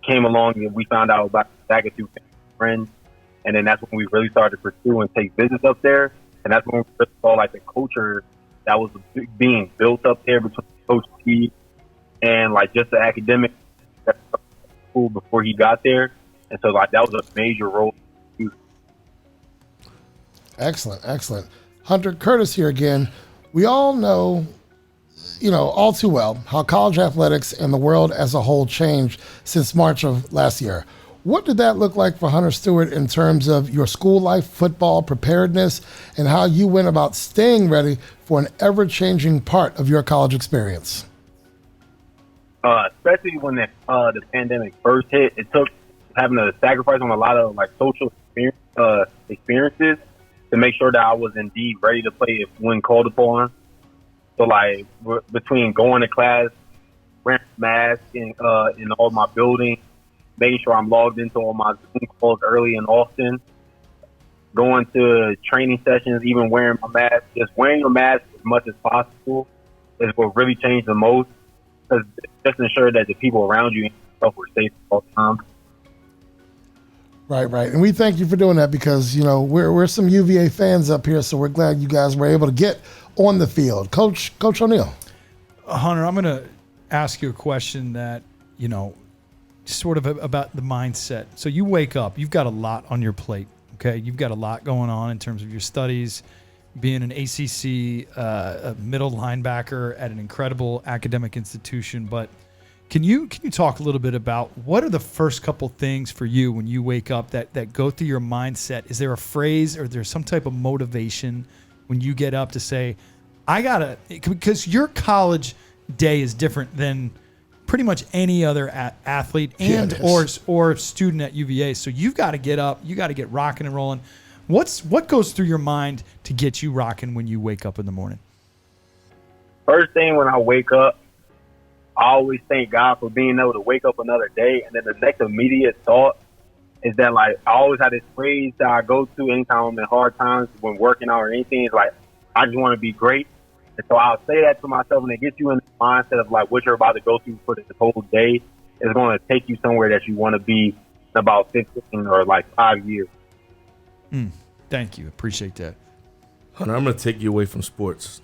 came along and we found out about Gonzaga through friends, and then that's when we really started to pursue and take business up there, and that's when we really saw, like, the culture that was being built up there between Coach T and, like, just the academic school before he got there. And so, like, that was a major role. Excellent. Hunter, Kurtis here again. We all know, all too well how college athletics and the world as a whole changed since March of last year. What did that look like for Hunter Stewart in terms of your school life, football, preparedness, and how you went about staying ready for an ever-changing part of your college experience? Especially when the pandemic first hit, it took having to sacrifice on a lot of, like, social experiences to make sure that I was indeed ready to play when called upon. So, like, between going to class, wearing masks in all my buildings, making sure I'm logged into all my Zoom calls early and often, going to training sessions, even wearing my mask, just wearing your mask as much as possible is what really changed the most. Because just ensure that the people around you and yourself were safe all the time. Right. And we thank you for doing that because, we're some UVA fans up here, so we're glad you guys were able to get on the field. Coach O'Neal. Hunter, I'm going to ask you a question that, sort of about the mindset. So you wake up, you've got a lot on your plate, okay? You've got a lot going on in terms of your studies, being an ACC a middle linebacker at an incredible academic institution. But can you talk a little bit about what are the first couple things for you when you wake up that go through your mindset? Is there a phrase or there's some type of motivation when you get up to say, because your college day is different than pretty much any other athlete or student at UVA. So you've got to get up, you got to get rocking and rolling. What goes through your mind to get you rocking when you wake up in the morning? First thing when I wake up, I always thank God for being able to wake up another day. And then the next immediate thought is that, like, I always have this phrase that I go to anytime I'm in hard times when working out or anything. It's like, I just want to be great. And so I'll say that to myself, and it gets you in the mindset of, like, what you're about to go through for this whole day is going to take you somewhere that you want to be in about 15 or, like, 5 years. Thank you. Appreciate that. Hunter, I'm going to take you away from sports.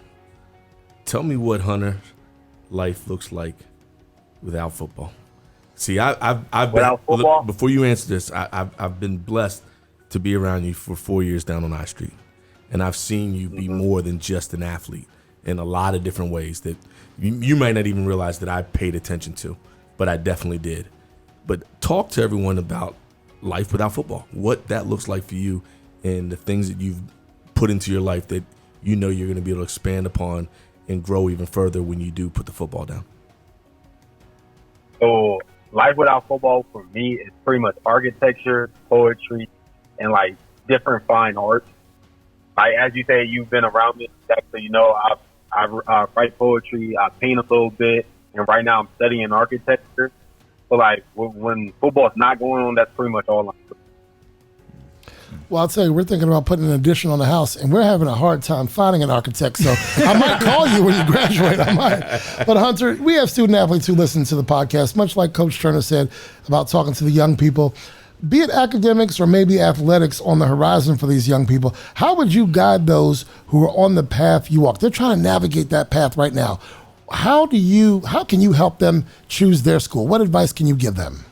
Tell me what Hunter's life looks like without football. See, I've without football? Before you answer this, I've been blessed to be around you for 4 years down on I Street. And I've seen you be more than just an athlete in a lot of different ways that you might not even realize that I paid attention to, but I definitely did. But talk to everyone about life without football, what that looks like for you and the things that you've put into your life that you're going to be able to expand upon and grow even further when you do put the football down. So life without football for me is pretty much architecture, poetry, and, like, different fine arts. Like, as you say, you've been around me, so I write poetry, I paint a little bit, and right now I'm studying architecture. So, like, when football's not going on, that's pretty much all I'm doing. Well, I'll tell you, we're thinking about putting an addition on the house, and we're having a hard time finding an architect. So I might call you when you graduate. I might. But, Hunter, we have student athletes who listen to the podcast, much like Coach Turner said about talking to the young people. be it academics or maybe athletics on the horizon for these young people, how would you guide those who are on the path you walk? They're trying to navigate that path right now. How can you help them choose their school? What advice can you give them?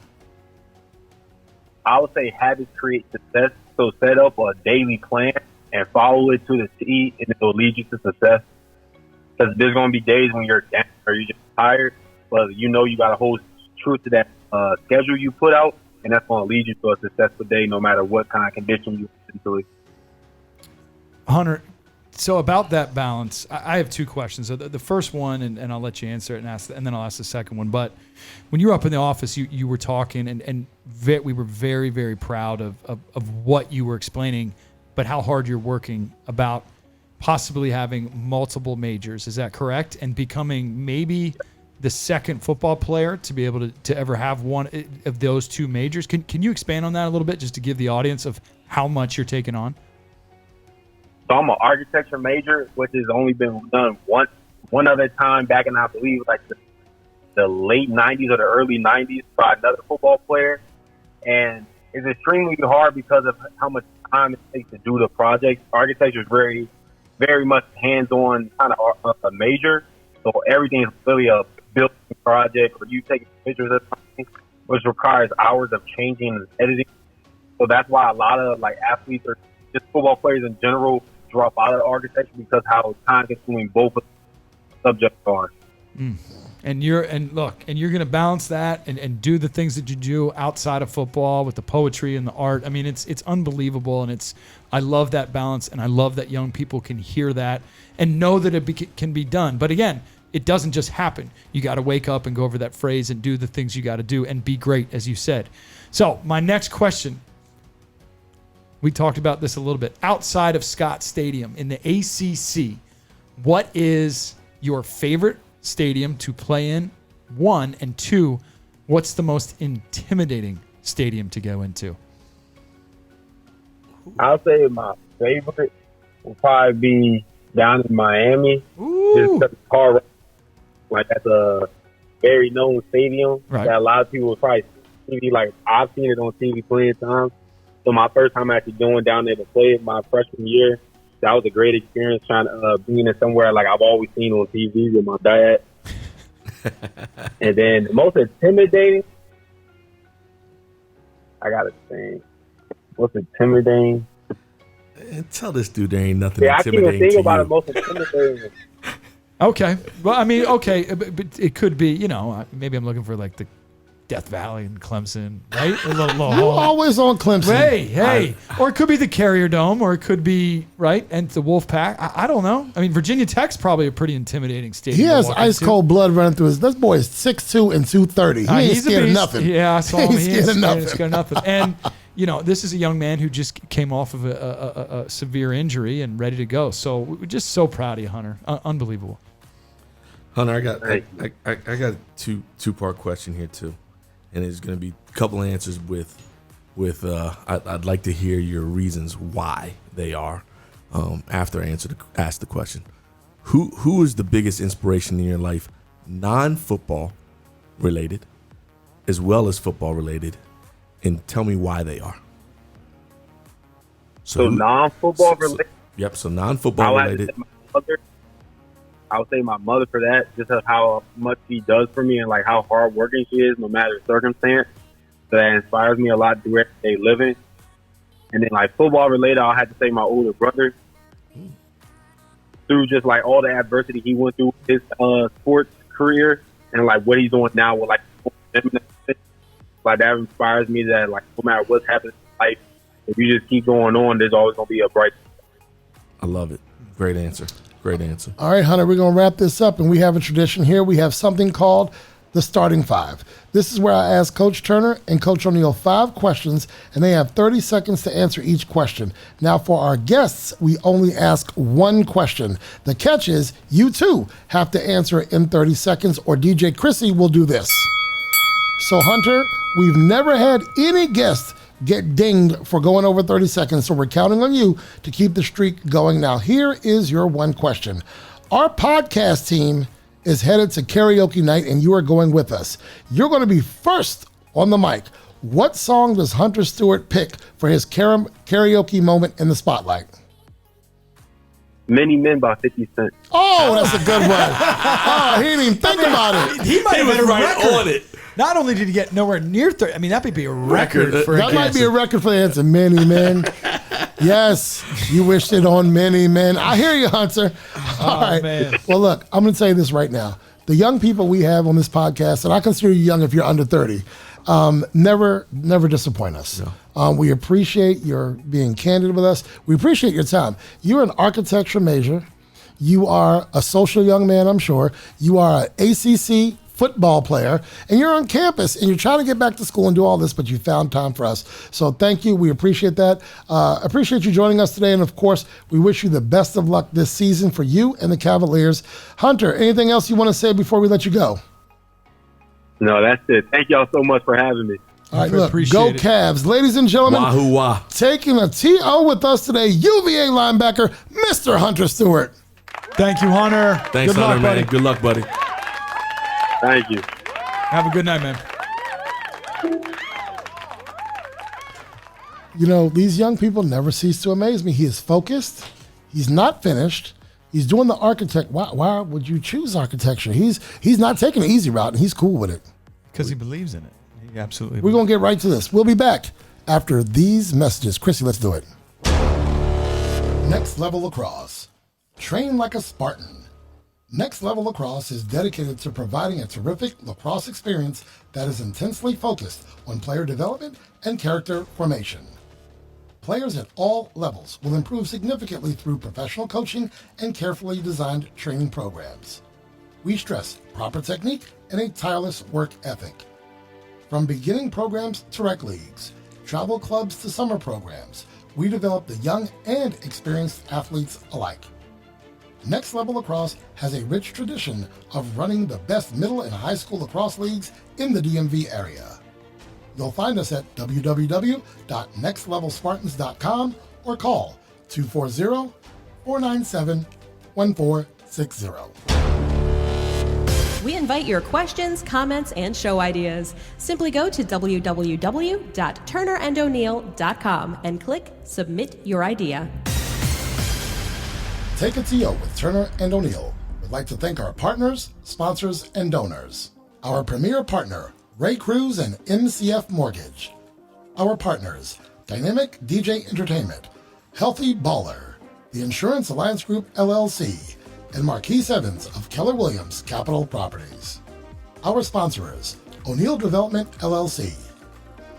I would say habits create success. So set up a daily plan and follow it to the T, and it will lead you to success. Because there's going to be days when you're down or you're just tired, but you got to hold true to that schedule you put out, and that's going to lead you to a successful day no matter what kind of condition you put into it. Hunter, so about that balance, I have two questions. So the first one, and I'll let you answer it and then I'll ask the second one. But when you were up in the office, you were talking, and we were very, very proud of what you were explaining, but how hard you're working about possibly having multiple majors. Is that correct? And becoming maybe the second football player to be able to ever have one of those two majors. Can you expand on that a little bit just to give the audience of how much you're taking on? So I'm an architecture major, which has only been done one other time back in, I believe, like the late 90s or the early 90s by another football player. And it's extremely hard because of how much time it takes to do the project. Architecture is very, very much hands-on kind of a major. So everything is really a building project, or you take pictures of something, which requires hours of changing and editing. So that's why a lot of like athletes or just football players in general drop out of architecture, because how time-consuming both of the subjects are. And you're going to balance that and do the things that you do outside of football with the poetry and the art. I mean, it's unbelievable, and I love that balance, and I love that young people can hear that and know that it can be done. But again, it doesn't just happen. You got to wake up and go over that phrase and do the things you got to do and be great, as you said. So my next question, we talked about this a little bit. Outside of Scott Stadium in the ACC, what is your favorite stadium to play in? One, and two, what's the most intimidating stadium to go into? I'll say my favorite will probably be down in Miami. Ooh. Just hard, like that's a very known stadium that a lot of people will probably see. Like I've seen it on TV plenty of times. So my first time actually going down there to play it my freshman year, that was a great experience trying to being in somewhere like I've always seen on TV with my dad. And then the most intimidating, I gotta think, what's intimidating? Tell this dude there ain't nothing intimidating. Yeah, I can't even think about you. the most intimidating. Okay. Well, I mean, okay, but it could be, maybe I'm looking for like the Death Valley and Clemson, right? You're always on Clemson. Hey. Or it could be the Carrier Dome, or it could be, right, and the Wolf Pack. I don't know. I mean, Virginia Tech's probably a pretty intimidating stadium. He has ice-cold blood running through his... This boy is 6'2" and 230. He ain't scared of nothing. Yeah, I saw him. He ain't scared of nothing. And, this is a young man who just came off of a severe injury and ready to go. So we're just so proud of you, Hunter. Unbelievable. Hunter, I got a two-part question here, too. And it's going to be a couple of answers with I'd like to hear your reasons why they are after I ask the question. Who is the biggest inspiration in your life, non-football related, as well as football related, and tell me why they are. So non-football related? Yep, so non-football related. I would say my mother for that, just of how much she does for me and like how hardworking she is, no matter the circumstance. So that inspires me a lot through everyday living. And then like football related, I'll have to say my older brother. Through just like all the adversity he went through his sports career and like what he's doing now with like that inspires me that like no matter what's happening in life, if you just keep going on, there's always going to be a bright. I love it. Great answer. Great answer. All right, Hunter, we're going to wrap this up, and we have a tradition here. We have something called the starting five. This is where I ask Coach Turner and Coach O'Neal 5 questions, and they have 30 seconds to answer each question. Now, for our guests, we only ask one question. The catch is you, too, have to answer it in 30 seconds, or DJ Krissy will do this. So, Hunter, we've never had any guest get dinged for going over 30 seconds, so we're counting on you to keep the streak going. Now, here is your one question. Our podcast team is headed to karaoke night, and you are going with us. You're going to be first on the mic. What song does Hunter Stewart pick for his karaoke moment in the spotlight? Many Men by 50 Cent. Oh, that's a good one. Oh, he didn't even think about it. He might have been a record. on it. Not only did he get nowhere near 30, I mean, that might be a record for a That might be guess. a record for the answer. Many Men. Yes, you wished it on Many Men. I hear you, Hunter. All right. man. Well, look, I'm going to tell you this right now. The young people we have on this podcast, and I consider you young if you're under 30, never disappoint us. No. We appreciate your being candid with us. We appreciate your time. You're an architecture major. You are a social young man, I'm sure. You are an ACC football player, and you're on campus, and you're trying to get back to school and do all this, but you found time for us. So thank you. We appreciate that. Appreciate you joining us today, and of course, we wish you the best of luck this season for you and the Cavaliers. Hunter, anything else you want to say before we let you go? No, that's it. Thank y'all so much for having me. All right, We look, appreciate go it. Cavs. Ladies and gentlemen, Wahoo wah. taking a TO with us today, UVA linebacker, Mr. Hunter Stewart. Thank you, Hunter. Thanks, Good Hunter, luck, man. buddy. Good luck, buddy. Thank you. Have a good night, man. You know, these young people never cease to amaze me. He is focused. He's not finished. He's doing the architect. Why would you choose architecture? He's not taking the easy route, and he's cool with it. Because he believes in it. He absolutely We're going to get right to this. We'll be back after these messages. Krissy, let's do it. Next Level Lacrosse. Train like a Spartan. Next Level Lacrosse is dedicated to providing a terrific lacrosse experience that is intensely focused on player development and character formation. Players at all levels will improve significantly through professional coaching and carefully designed training programs. We stress proper technique and a tireless work ethic. From beginning programs to rec leagues, travel clubs to summer programs, we develop the young and experienced athletes alike. Next Level Lacrosse has a rich tradition of running the best middle and high school lacrosse leagues in the DMV area. You'll find us at www.nextlevelspartans.com or call 240-497-1460. We invite your questions, comments, and show ideas. Simply go to www.turnerandoneal.com and click Submit Your Idea. Take it to you with Turner and O'Neill. We'd like to thank our partners, sponsors, and donors. Our premier partner, Ray Cruz and MCF Mortgage. Our partners, Dynamic DJ Entertainment, Healthy Baller, the Insurance Alliance Group LLC, and Marquise Evans of Keller Williams Capital Properties. Our sponsors, O'Neill Development LLC,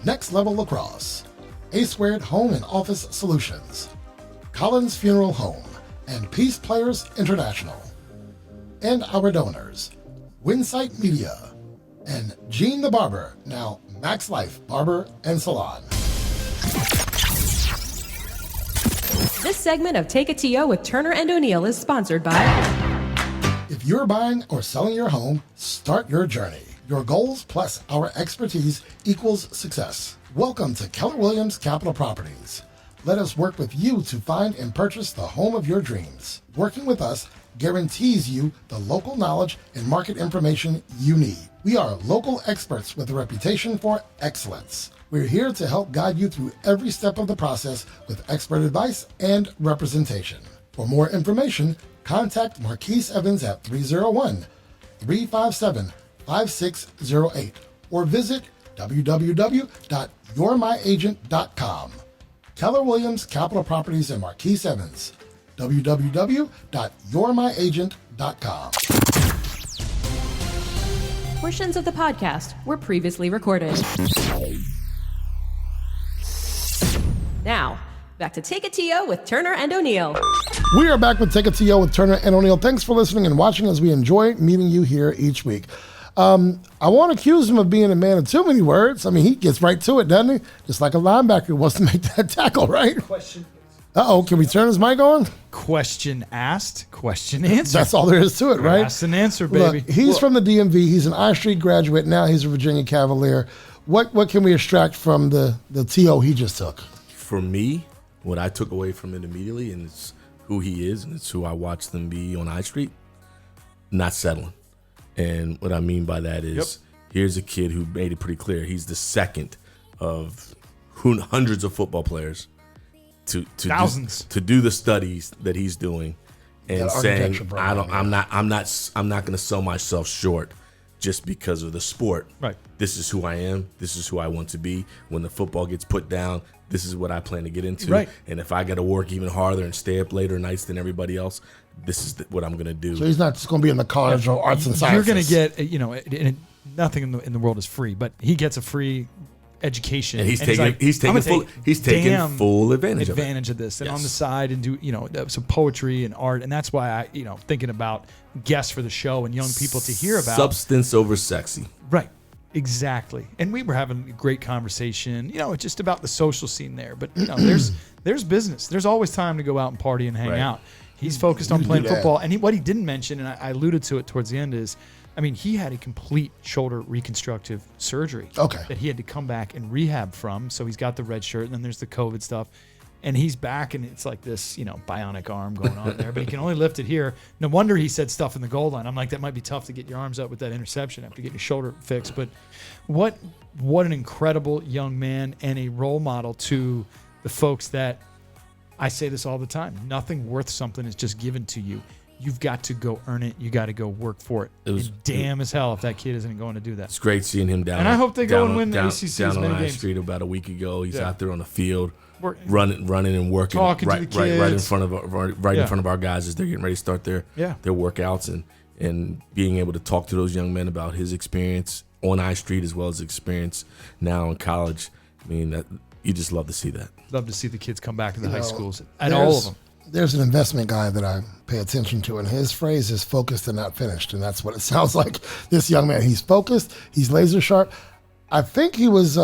Next Level Lacrosse, A Squared Home and Office Solutions, Collins Funeral Home, and Peace Players International. And our donors, Winsight Media, and Gene the Barber, now Max Life Barber and Salon. This segment of Take a TO with Turner and O'Neill is sponsored by... If you're buying or selling your home, start your journey. Your goals plus our expertise equals success. Welcome to Keller Williams Capital Properties. Let us work with you to find and purchase the home of your dreams. Working with us guarantees you the local knowledge and market information you need. We are local experts with a reputation for excellence. We're here to help guide you through every step of the process with expert advice and representation. For more information, contact Marquise Evans at 301-357-5608 or visit www.yourmyagent.com. Keller Williams Capital Properties and Marquise Evans. www.yourmyagent.com. Portions of the podcast were previously recorded. Now, back to Take a TO with Turner and O'Neill. We are back with Take a TO with Turner and O'Neill. Thanks for listening and watching as we enjoy meeting you here each week. I won't accuse him of being a man of too many words. I mean, he gets right to it, doesn't he? Just like a linebacker who wants to make that tackle, right? Question. Uh-oh, can we turn his mic on? Question asked, question answered. That's all there is to it, right? Asked and answered, baby. Look, he's from the DMV. He's an I Street graduate. Now he's a Virginia Cavalier. What can we extract from the TO he just took? For me, what I took away from it immediately, and it's who he is, and it's who I watched them be on I Street, not settling. And what I mean by that is, here's a kid who made it pretty clear. He's the second of hundreds of football players to thousands to do the studies that he's doing, and saying I'm not going to sell myself short just because of the sport. Right. This is who I am. This is who I want to be. When the football gets put down, this is what I plan to get into. Right. And if I got to work even harder and stay up later nights than everybody else, this is what I'm going to do. So he's not just going to be in the college or arts and sciences. You're going to get, nothing in the world is free, but he gets a free education. And he's taking full advantage of this. And on the side and do, some poetry and art. And that's why I, thinking about guests for the show and young people to hear about. Substance over sexy. Right. Exactly. And we were having a great conversation, just about the social scene there. But, there's business. There's always time to go out and party and hang out. He's focused on playing football. And what he didn't mention, and I alluded to it towards the end, is, he had a complete shoulder reconstructive surgery that he had to come back and rehab from. So he's got the red shirt, and then there's the COVID stuff. And he's back, and it's like this, bionic arm going on there. But he can only lift it here. No wonder he said stuff in the goal line. I'm like, that might be tough to get your arms up with that interception after getting your shoulder fixed. But what an incredible young man and a role model to the folks that, I say this all the time, nothing worth something is just given to you. You've got to go earn it. You got to go work for it. And damn as hell if that kid isn't going to do that. It's great seeing him down. And I hope they go and win the ACC's down many on games. High Street about a week ago. He's out there on the field, running and working, talking right to the kids. right in front of our guys as they're getting ready to start their workouts, and being able to talk to those young men about his experience on High Street as well as experience now in college. That you just love to see that. Love to see the kids come back to the high schools and all of them. There's an investment guy that I pay attention to, and his phrase is focused and not finished. And that's what it sounds like. This young man, he's focused, he's laser sharp. I think he was,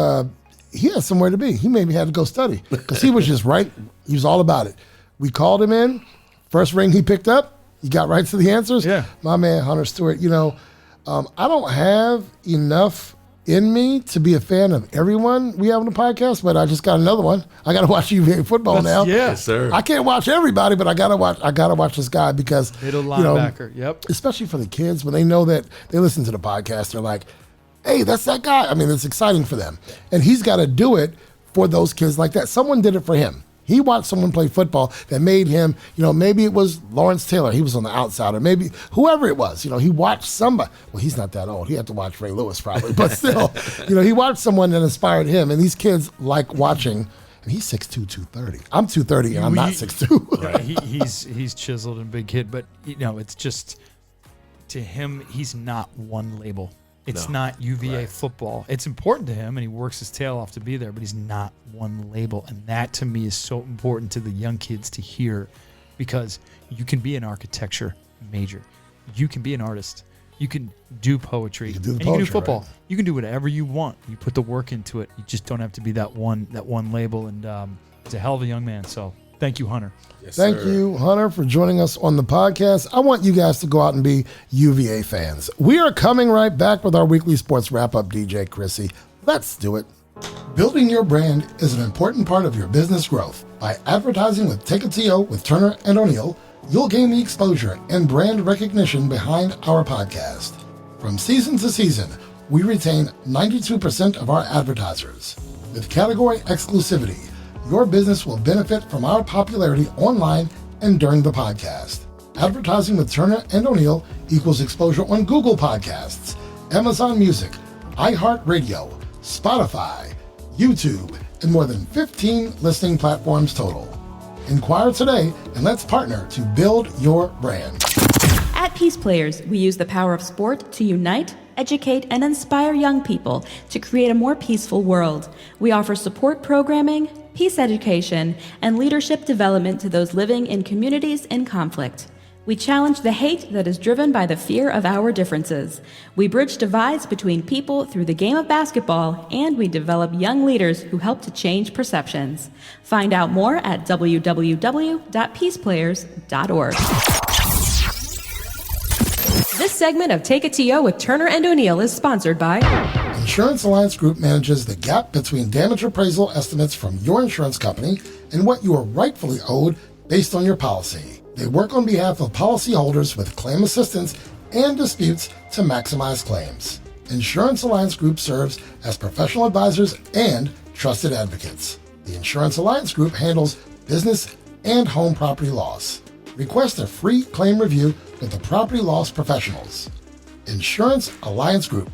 he had somewhere to be. He maybe had to go study because he was just right. He was all about it. We called him in. First ring he picked up, he got right to the answers. Yeah. My man, Hunter Stewart, I don't have enough in me to be a fan of everyone we have on the podcast, but I just got another one. I got to watch UVA football now. Yes, sir. I can't watch everybody, but I got to watch this guy because middle linebacker. Yep. Especially for the kids when they know that they listen to the podcast, they're like, "Hey, that's that guy." It's exciting for them, and he's got to do it for those kids like that. Someone did it for him. He watched someone play football that made him, maybe it was Lawrence Taylor. He was on the outside, or maybe whoever it was. He watched somebody. Well, he's not that old. He had to watch Ray Lewis probably. But still, he watched someone that inspired him. And these kids like watching. And he's 6'2", 230. I'm 230, and I'm not 6'2". Right. He's chiseled and big kid. But, it's just, to him, he's not one label. It's not UVA football. It's important to him, and he works his tail off to be there, but he's not one label. And that, to me, is so important to the young kids to hear, because you can be an architecture major. You can be an artist. You can do poetry. You can do football. Right? You can do whatever you want. You put the work into it. You just don't have to be that one label. And it's a hell of a young man. So thank you, Hunter. Yes, Thank sir. you, Hunter, for joining us on the podcast. I want you guys to go out and be UVA fans. We are coming right back with our weekly sports wrap-up, DJ Krissy. Let's do it. Building your brand is an important part of your business growth. By advertising with Take a TO with Turner and O'Neill, you'll gain the exposure and brand recognition behind our podcast. From season to season, we retain 92% of our advertisers. With category exclusivity, your business will benefit from our popularity online and during the podcast. Advertising with Turner and O'Neill equals exposure on Google Podcasts, Amazon Music, iHeartRadio, Spotify, YouTube, and more than 15 listening platforms total. Inquire today and let's partner to build your brand. At Peace Players, we use the power of sport to unite, educate, and inspire young people to create a more peaceful world. We offer support programming, peace education, and leadership development to those living in communities in conflict. We challenge the hate that is driven by the fear of our differences. We bridge divides between people through the game of basketball, and we develop young leaders who help to change perceptions. Find out more at www.peaceplayers.org. This segment of Take a TO with Turner and O'Neill is sponsored by Insurance Alliance Group manages the gap between damage appraisal estimates from your insurance company and what you are rightfully owed based on your policy. They work on behalf of policyholders with claim assistance and disputes to maximize claims. Insurance Alliance Group serves as professional advisors and trusted advocates. The Insurance Alliance Group handles business and home property loss. Request a free claim review with the property loss professionals. Insurance Alliance Group.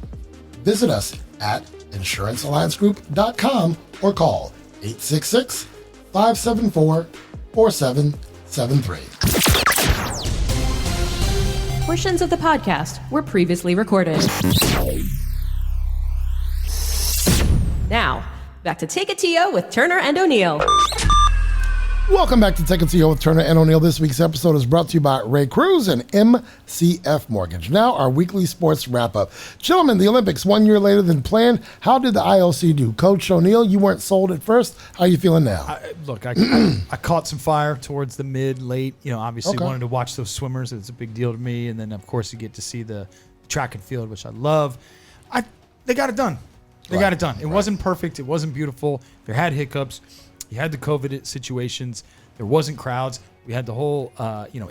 Visit us at insurancealliancegroup.com or call 866-574-4773. Portions of the podcast were previously recorded. Now, back to Take It to You with Turner and O'Neill. Welcome back to Take It to You with Turner and O'Neill. This week's episode is brought to you by Ray Cruz and MCF Mortgage. Now, our weekly sports wrap-up. Gentlemen, the Olympics 1 year later than planned. How did the IOC do? Coach O'Neill, you weren't sold at first. How are you feeling now? I caught some fire towards the mid, late. Obviously wanted to watch those swimmers. It's a big deal to me. And then, of course, you get to see the track and field, which I love. They got it done. They got it done. It wasn't perfect. It wasn't beautiful. There had hiccups. You had the COVID situations. There wasn't crowds. We had the whole,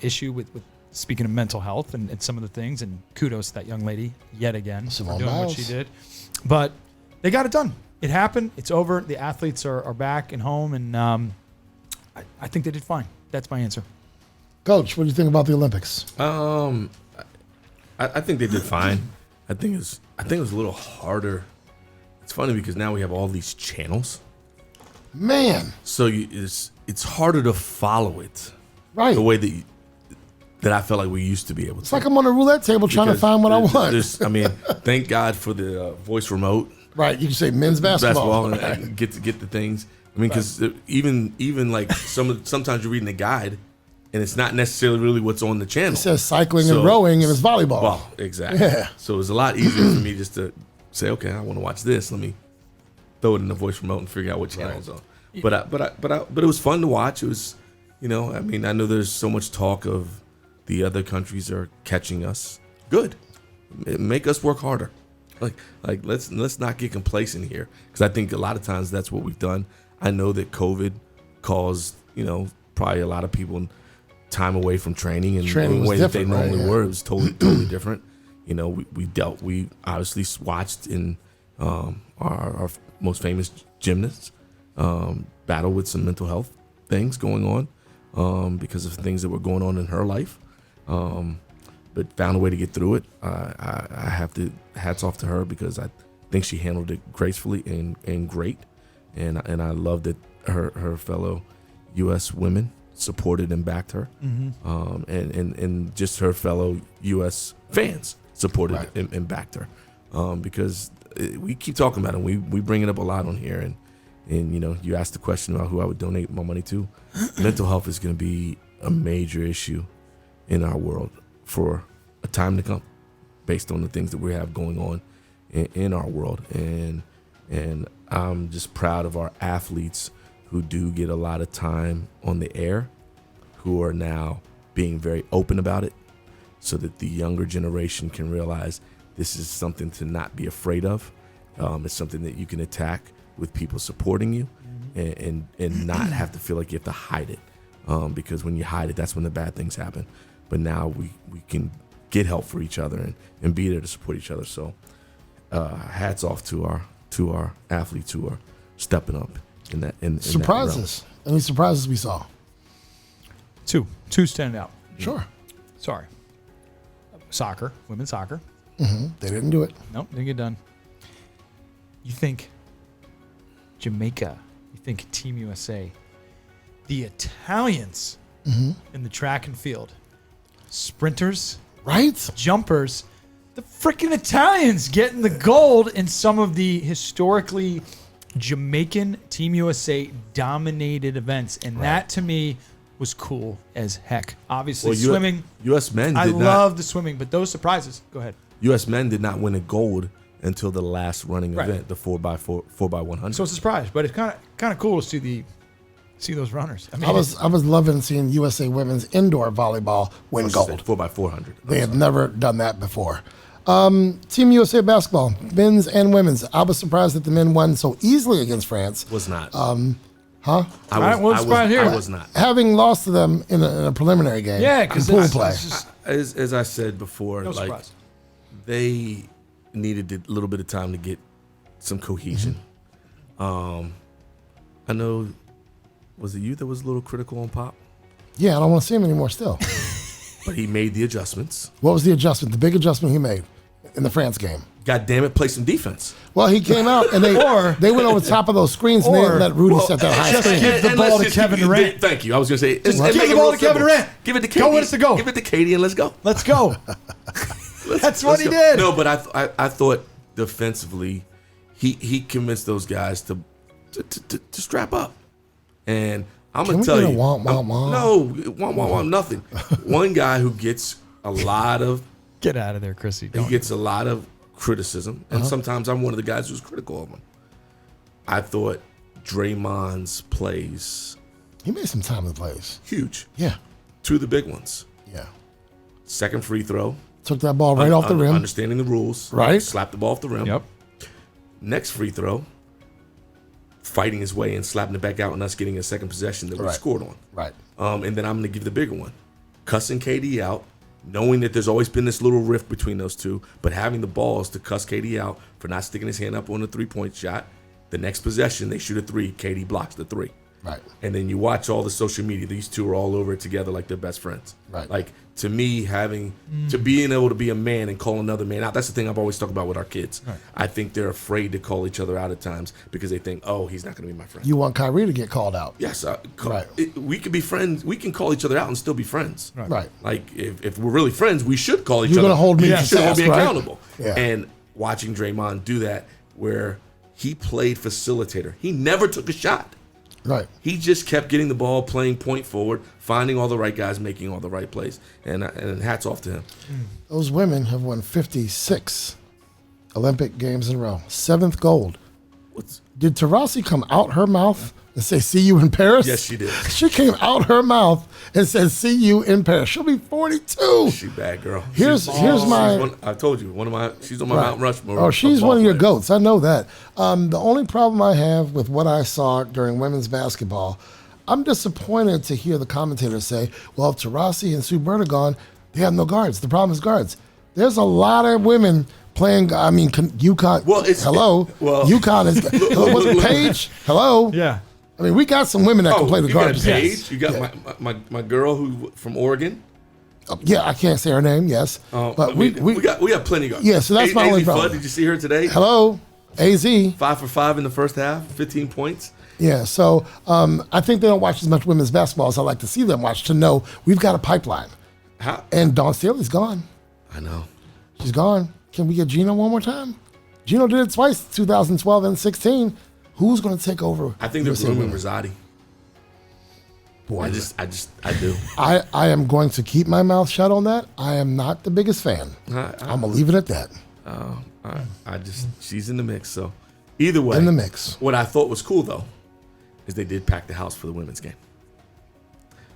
issue with speaking of mental health and some of the things. And kudos to that young lady yet again for doing what she did. But they got it done. It happened. It's over. The athletes are back and home, and I think they did fine. That's my answer. Coach, what do you think about the Olympics? I think they did fine. I think it was a little harder. It's funny because now we have all these channels. Man. So it's harder to follow it. Right. The way that I felt like we used to be able to. It's like I'm on a roulette table trying to find what I want. Thank God for the voice remote. Right. You can say men's basketball. And get the things. Because even like sometimes you're reading the guide and it's not necessarily really what's on the channel. It says cycling and rowing and it's volleyball. Well, exactly. Yeah. So it was a lot easier for me just to say, okay, I want to watch this. Let me throw it in the voice remote and figure out what channels are. But it was fun to watch. It was, I know there's so much talk of the other countries are catching us. Good. Make us work harder. Like let's not get complacent here, because I think a lot of times that's what we've done. I know that COVID caused, probably a lot of people time away from training, and the way that they normally were, it was totally different. We obviously watched in our most famous gymnasts battle with some mental health things going on because of things that were going on in her life, but found a way to get through it. I have to hats off to her, because I think she handled it gracefully and great, and I love that her fellow U.S. women supported and backed her, and just her fellow U.S. fans supported and backed her, because we keep talking about it. We bring it up a lot on here, and you asked the question about who I would donate my money to. Mental health is going to be a major issue in our world for a time to come, based on the things that we have going on in our world, and I'm just proud of our athletes who do get a lot of time on the air, who are now being very open about it, so that the younger generation can realize this is something to not be afraid of. It's something that you can attack with people supporting you, and not have to feel like you have to hide it, because when you hide it, that's when the bad things happen. But now we can get help for each other and be there to support each other. So hats off to our athletes who are stepping up in that. Surprises. Any surprises we saw? Two stand out. Sure. Sorry. Soccer, women's soccer. They didn't do it. Nope, didn't get done. You think Jamaica, you think Team USA, the Italians in the track and field, sprinters, right? Jumpers, the freaking Italians getting the gold in some of the historically Jamaican Team USA dominated events. And that to me was cool as heck. Obviously, swimming. U.S. men I love the swimming, but those surprises. Go ahead. U.S. men did not win a gold until the last running event, the 4x100. So it's a surprise, but it's kind of cool to see those runners. I was loving seeing USA women's indoor volleyball win gold. 4x400. They had never done that before. Team USA basketball, men's and women's. I was surprised that the men won so easily against France. Was not. Huh? I was not. Having lost to them in a preliminary game. Yeah, because pool play. As I said before, no surprise. needed a little bit of time to get some cohesion. I know, was it you that was a little critical on Pop? Yeah, I don't want to see him anymore still. But he made the adjustments. What was the adjustment? The big adjustment he made in the France game? God damn it, play some defense. Well, he came out and they went over the top of those screens and they let Rudy set that high screen. Give the ball to Kevin Durant. Thank you. I was going to say, give the ball to Kevin Durant. Give it to KD. Go where it's to go. Give it to KD and let's go. Let's go. That's what he did. No, but I thought defensively, he convinced those guys to strap up. And I'm going to tell you. No, nothing. One guy who gets a lot of. Get out of there, Krissy. He gets a lot of criticism, and sometimes I'm one of the guys who's critical of him. I thought Draymond's plays. He made some time in the plays. Huge. Yeah. 2 of the big ones. Yeah. Second free throw. Took that ball right off the rim. Understanding the rules. Right. Slapped the ball off the rim. Yep. Next free throw. Fighting his way and slapping it back out and us getting a second possession that we scored on. Right. And then I'm going to give the bigger one. Cussing KD out, knowing that there's always been this little rift between those two, but having the balls to cuss KD out for not sticking his hand up on the three-point shot. The next possession, they shoot a 3. KD blocks the 3. Right. And then you watch all the social media. These two are all over it together like they're best friends. Right. Like, to me, to being able to be a man and call another man out, that's the thing I've always talked about with our kids. Right. I think they're afraid to call each other out at times because they think, oh, he's not going to be my friend. You want Kyrie to get called out. Yes. Right. We could be friends. We can call each other out and still be friends. Right. Like, if we're really friends, we should call each You're other. You're going to hold me You should hold me accountable. Yeah. And watching Draymond do that where he played facilitator. He never took a shot. Right. He just kept getting the ball, playing point forward, finding all the right guys, making all the right plays. And hats off to him. Those women have won 56 Olympic Games in a row. 7th gold. Did Taurasi come out her mouth and say, see you in Paris? Yes, she did. She came out her mouth and said, see you in Paris. She'll be 42. She's a bad girl. Here's my... I told you, she's on my Mount Rushmore. Oh, she's one of your goats. I know that. The only problem I have with what I saw during women's basketball, I'm disappointed to hear the commentators say, well, if Taurasi and Sue Bird are gone, they have no guards. The problem is guards. There's a lot of women playing, UConn. Well, UConn is... Was it Paige? Hello? Yeah. I mean, we got some women that can play the guard position. Paige. You got my girl who from Oregon. Yeah, I can't say her name. Yes, but we have plenty of guards. Yeah, so that's my only problem. Did you see her today? Hello, AZ. 5 for 5 in the first half, 15 points. Yeah, so I think they don't watch as much women's basketball as I like to see them watch to know we've got a pipeline. How? And Dawn Staley's gone. I know. She's gone. Can we get Gino one more time? Gino did it twice, 2012 and 16. Who's going to take over? I think they're grooming Rosati. Boy, I do. I am going to keep my mouth shut on that. I am not the biggest fan. I'm going to leave it at that. She's in the mix. So either way. In the mix. What I thought was cool, though, is they did pack the house for the women's game.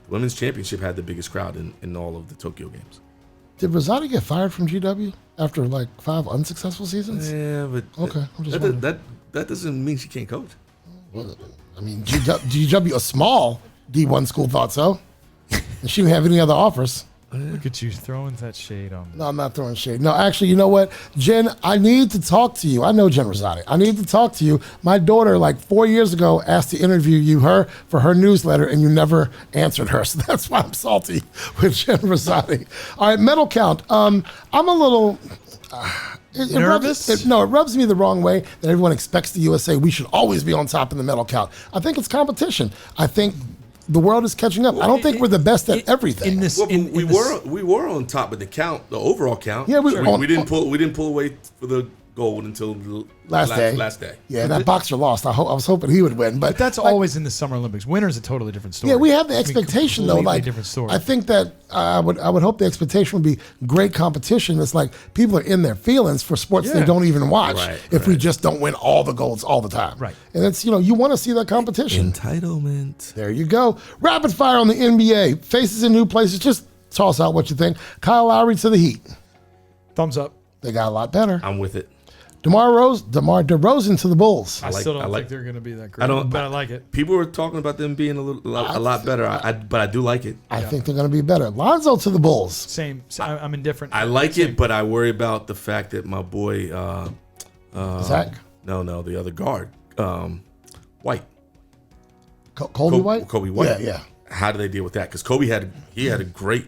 The women's championship had the biggest crowd in all of the Tokyo games. Did Rosati get fired from GW after like 5 unsuccessful seasons? Yeah, but okay, I'm just wondering. That doesn't mean she can't coach. Well, I mean, GW, a small D1 school, thought so. And she didn't have any other offers. Look at you throwing that shade on me. No, I'm not throwing shade. No, actually, you know what? Jen, I need to talk to you. I know Jen Rosati. I need to talk to you. My daughter, like 4 years ago, asked to interview her for her newsletter, and you never answered her. So that's why I'm salty with Jen Rosati. All right, medal count. I'm a little... nervous? It rubs me the wrong way that everyone expects the USA. We should always be on top in the medal count. I think it's competition. I think the world is catching up. I don't think we're the best at everything. We were on top of the count, the overall count. Yeah, we didn't pull away for the gold until last day. Yeah, that boxer lost. I was hoping he would win, but that's always in the Summer Olympics. Winter's a totally different story. Yeah, we have the expectation though. Like different story. I think that I would hope the expectation would be great competition. It's like people are in their feelings for sports they don't even watch. If we just don't win all the golds all the time, right? And it's you want to see that competition. Entitlement. There you go. Rapid fire on the NBA. Faces in new places. Just toss out what you think. Kyle Lowry to the Heat. Thumbs up. They got a lot better. I'm with it. DeMar DeRozan to the Bulls. I still don't think they're going to be that great. But I like it. People were talking about them being a lot better. But I do like it. I think they're going to be better. Lonzo to the Bulls. Same. I'm indifferent. I like it, but I worry about the fact that my boy Zach. No, the other guard, White. Kobe White. Kobe White. Yeah. How do they deal with that? Because Kobe had a great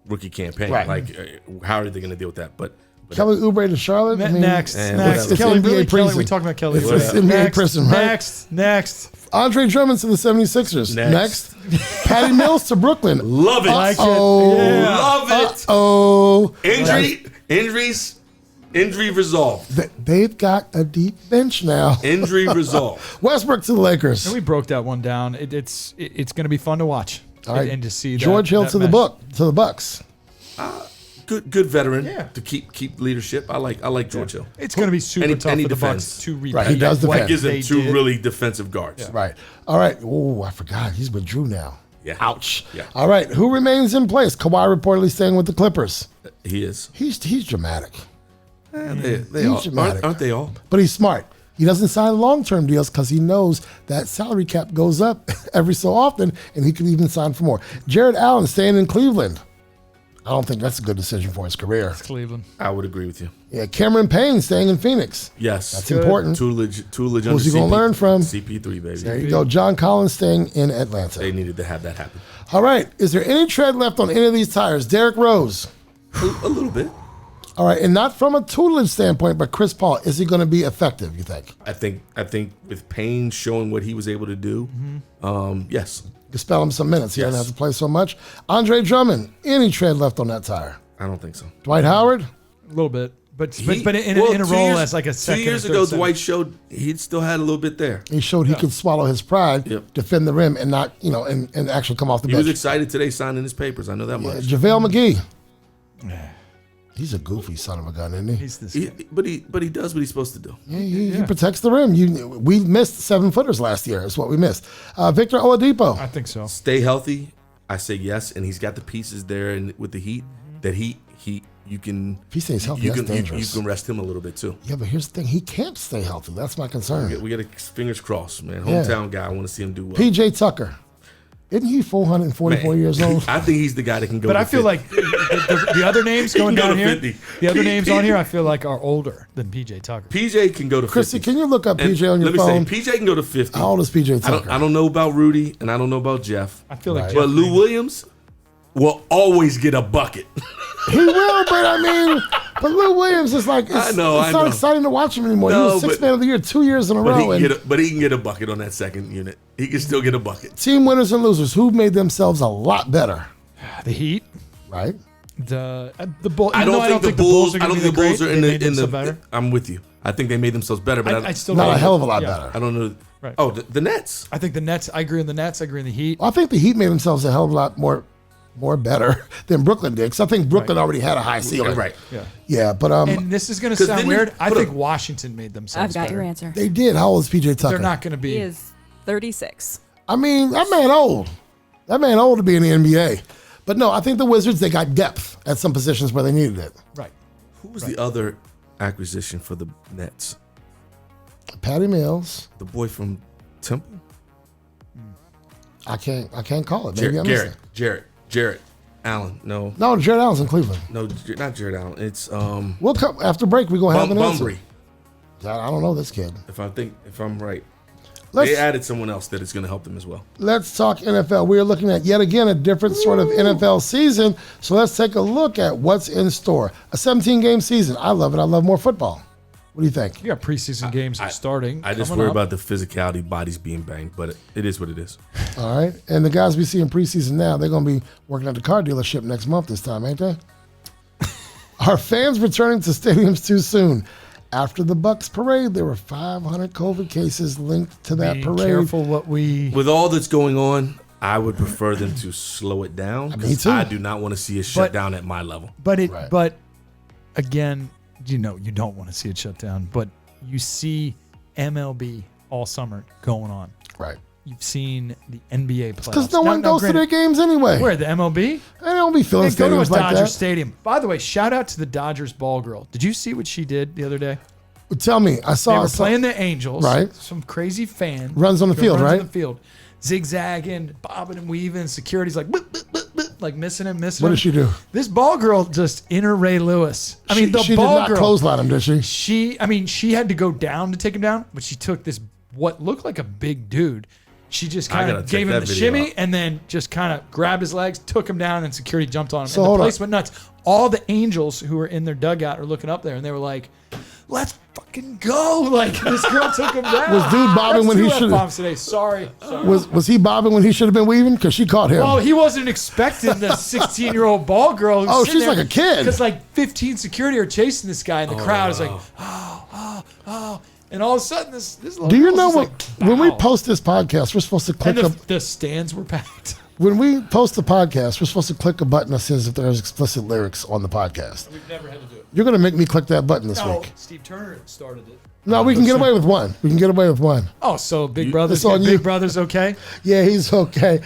rookie campaign. Right. Like, how are they going to deal with that? But Kelly Oubre to Charlotte. Next. It's Kelly, NBA really? prison. Kelly, we're talking about Kelly. It's NBA prison, right? Next. Andre Drummond to the 76ers. Next. Patty Mills to Brooklyn. Love it. Love it. Injury resolved. They've got a deep bench now. Injury resolved. Westbrook to the Lakers. And we broke that one down. It's going to be fun to watch. All right. And to see George Hill to the Bucks. Good veteran to keep leadership. I like George Hill. It's going to be super tough for the Bucks to repeat. Right, he does defend. That gives them two really defensive guards. Yeah. Right. All right. Oh, I forgot. He's with Drew now. Yeah. Ouch. Yeah. All right. Who remains in place? Kawhi reportedly staying with the Clippers. He is. He's dramatic. They all dramatic. aren't they all? But he's smart. He doesn't sign long-term deals because he knows that salary cap goes up every so often, and he could even sign for more. Jared Allen staying in Cleveland. I don't think that's a good decision for his career. It's Cleveland. I would agree with you. Yeah, Cameron Payne staying in Phoenix. Yes. That's important. Tutelage Who's he going to learn from? CP3, baby. There you go. John Collins staying in Atlanta. They needed to have that happen. All right. Is there any tread left on any of these tires? Derrick Rose. A little bit. All right. And not from a tutelage standpoint, but Chris Paul, is he going to be effective, you think? I think with Payne showing what he was able to do, yes. You spell him some minutes. He doesn't have to play so much. Andre Drummond, any tread left on that tire? I don't think so. Dwight Howard? A little bit. But in a role as like a second. 2 years ago, Dwight showed he still had a little bit there. He showed he could swallow his pride, defend the rim, and not, and actually come off the bench. He was excited today signing his papers. I know that much. JaVale McGee. He's a goofy son of a gun, isn't he? He's this guy. But he does what he's supposed to do. Yeah, he protects the rim. We missed 7-footers last year. That's what we missed. Victor Oladipo. I think so. Stay healthy. I say yes, and he's got the pieces there, and with the Heat that you can. If he stays healthy, that's dangerous. You can rest him a little bit too. Yeah, but here's the thing: he can't stay healthy. That's my concern. We got fingers crossed, man. Hometown guy. I want to see him do well. PJ Tucker. Isn't he 444 years old? I think he's the guy that can go. But I feel 50. like the other names going down here, 50. the other names on here, I feel like are older than PJ Tucker. PJ can go to 50. Krissy, can you look up PJ on your phone? Let me say, PJ can go to 50. How old is PJ Tucker? I don't know about Rudy, and I don't know about Jeff. I feel like Jeff But Lou Williams will always get a bucket. He will, but Lou Williams is like, it's not exciting to watch him anymore. No, he was Sixth Man of the Year 2 years in a row. But he can get a bucket on that second unit. He can still get a bucket. Team winners and losers, who made themselves a lot better? The Heat, right? The Bulls. I don't think the Bulls are in the better. I'm with you. I think they made themselves better, but I still not a hell of a lot better. I don't know. Right. Oh, the Nets. I think the Nets. I agree on the Nets. I agree on the Heat. Well, I think the Heat made themselves a hell of a lot more better than Brooklyn did, because I think Brooklyn already had a high ceiling. Right. Yeah, but and this is going to sound weird. I think Washington made themselves. I've got better. your answer. They did. How old is PJ Tucker? They're not going to be. He is 36. I mean, that man old. That man old to be in the NBA. But no, I think the Wizards, they got depth at some positions where they needed it. Right. Who was the other acquisition for the Nets? Patty Mills. The boy from Temple? I can't call it. Maybe Jarrett Allen. No, Jared Allen's in Cleveland. No, not Jared Allen. It's We'll come after break. We're gonna have an answer. Bunbury. I don't know this kid. If I'm right, they added someone else that is going to help them as well. Let's talk NFL. We are looking at yet again a different sort of NFL season. So let's take a look at what's in store. A 17-game season. I love it. I love more football. What do you think? You got preseason games starting. I just worry about the physicality, bodies being banged, but it is what it is. All right. And the guys we see in preseason now, they're going to be working at the car dealership next month this time, ain't they? Are fans returning to stadiums too soon? After the Bucks parade, there were 500 COVID cases linked to that parade. Careful with all that's going on, I would prefer them to slow it down. Me too. I do not want to see it shut down at my level. But again, you don't want to see it shut down. But you see MLB all summer going on. Right. You've seen the NBA playoffs. Because no one goes to their games anyway. Where, the MLB? They don't be filling stadiums like that. Dodger Stadium. By the way, shout out to the Dodgers ball girl. Did you see what she did the other day? Tell me, I saw. They were playing the Angels. Right. Some crazy fan. Runs on the field, right? On the field. Zigzagging, bobbing and weaving. Security's like, boop, boop, boop, boop, like missing him. What did she do? This ball girl just inner Ray Lewis. I mean, she ball did not girl. clothesline him, did she? She had to go down to take him down, but she took this, what looked like a big dude. She just kind of gave him the shimmy and then just kind of grabbed his legs, took him down, and security jumped on him. So and the place went nuts. All the Angels who were in their dugout are looking up there, and they were like, let's fucking go. Like, this girl took him down. Was dude bobbing when he should have? Today. Sorry. Was he bobbing when he should have been weaving? Because she caught him. Well, he wasn't expecting the 16-year-old ball girl. Oh, she's like a kid. Because like 15 security are chasing this guy, and the crowd is like, oh. And all of a sudden, this little Do you know what? what? When we post this podcast, we're supposed to click and the stands were packed. When we post the podcast, we're supposed to click a button that says if there's explicit lyrics on the podcast. We've never had to do it. You're going to make me click that button this week. Steve Turner started it. No, we can get away with one. We can get away with one. Oh, so Big Brother's okay? Yeah, he's okay.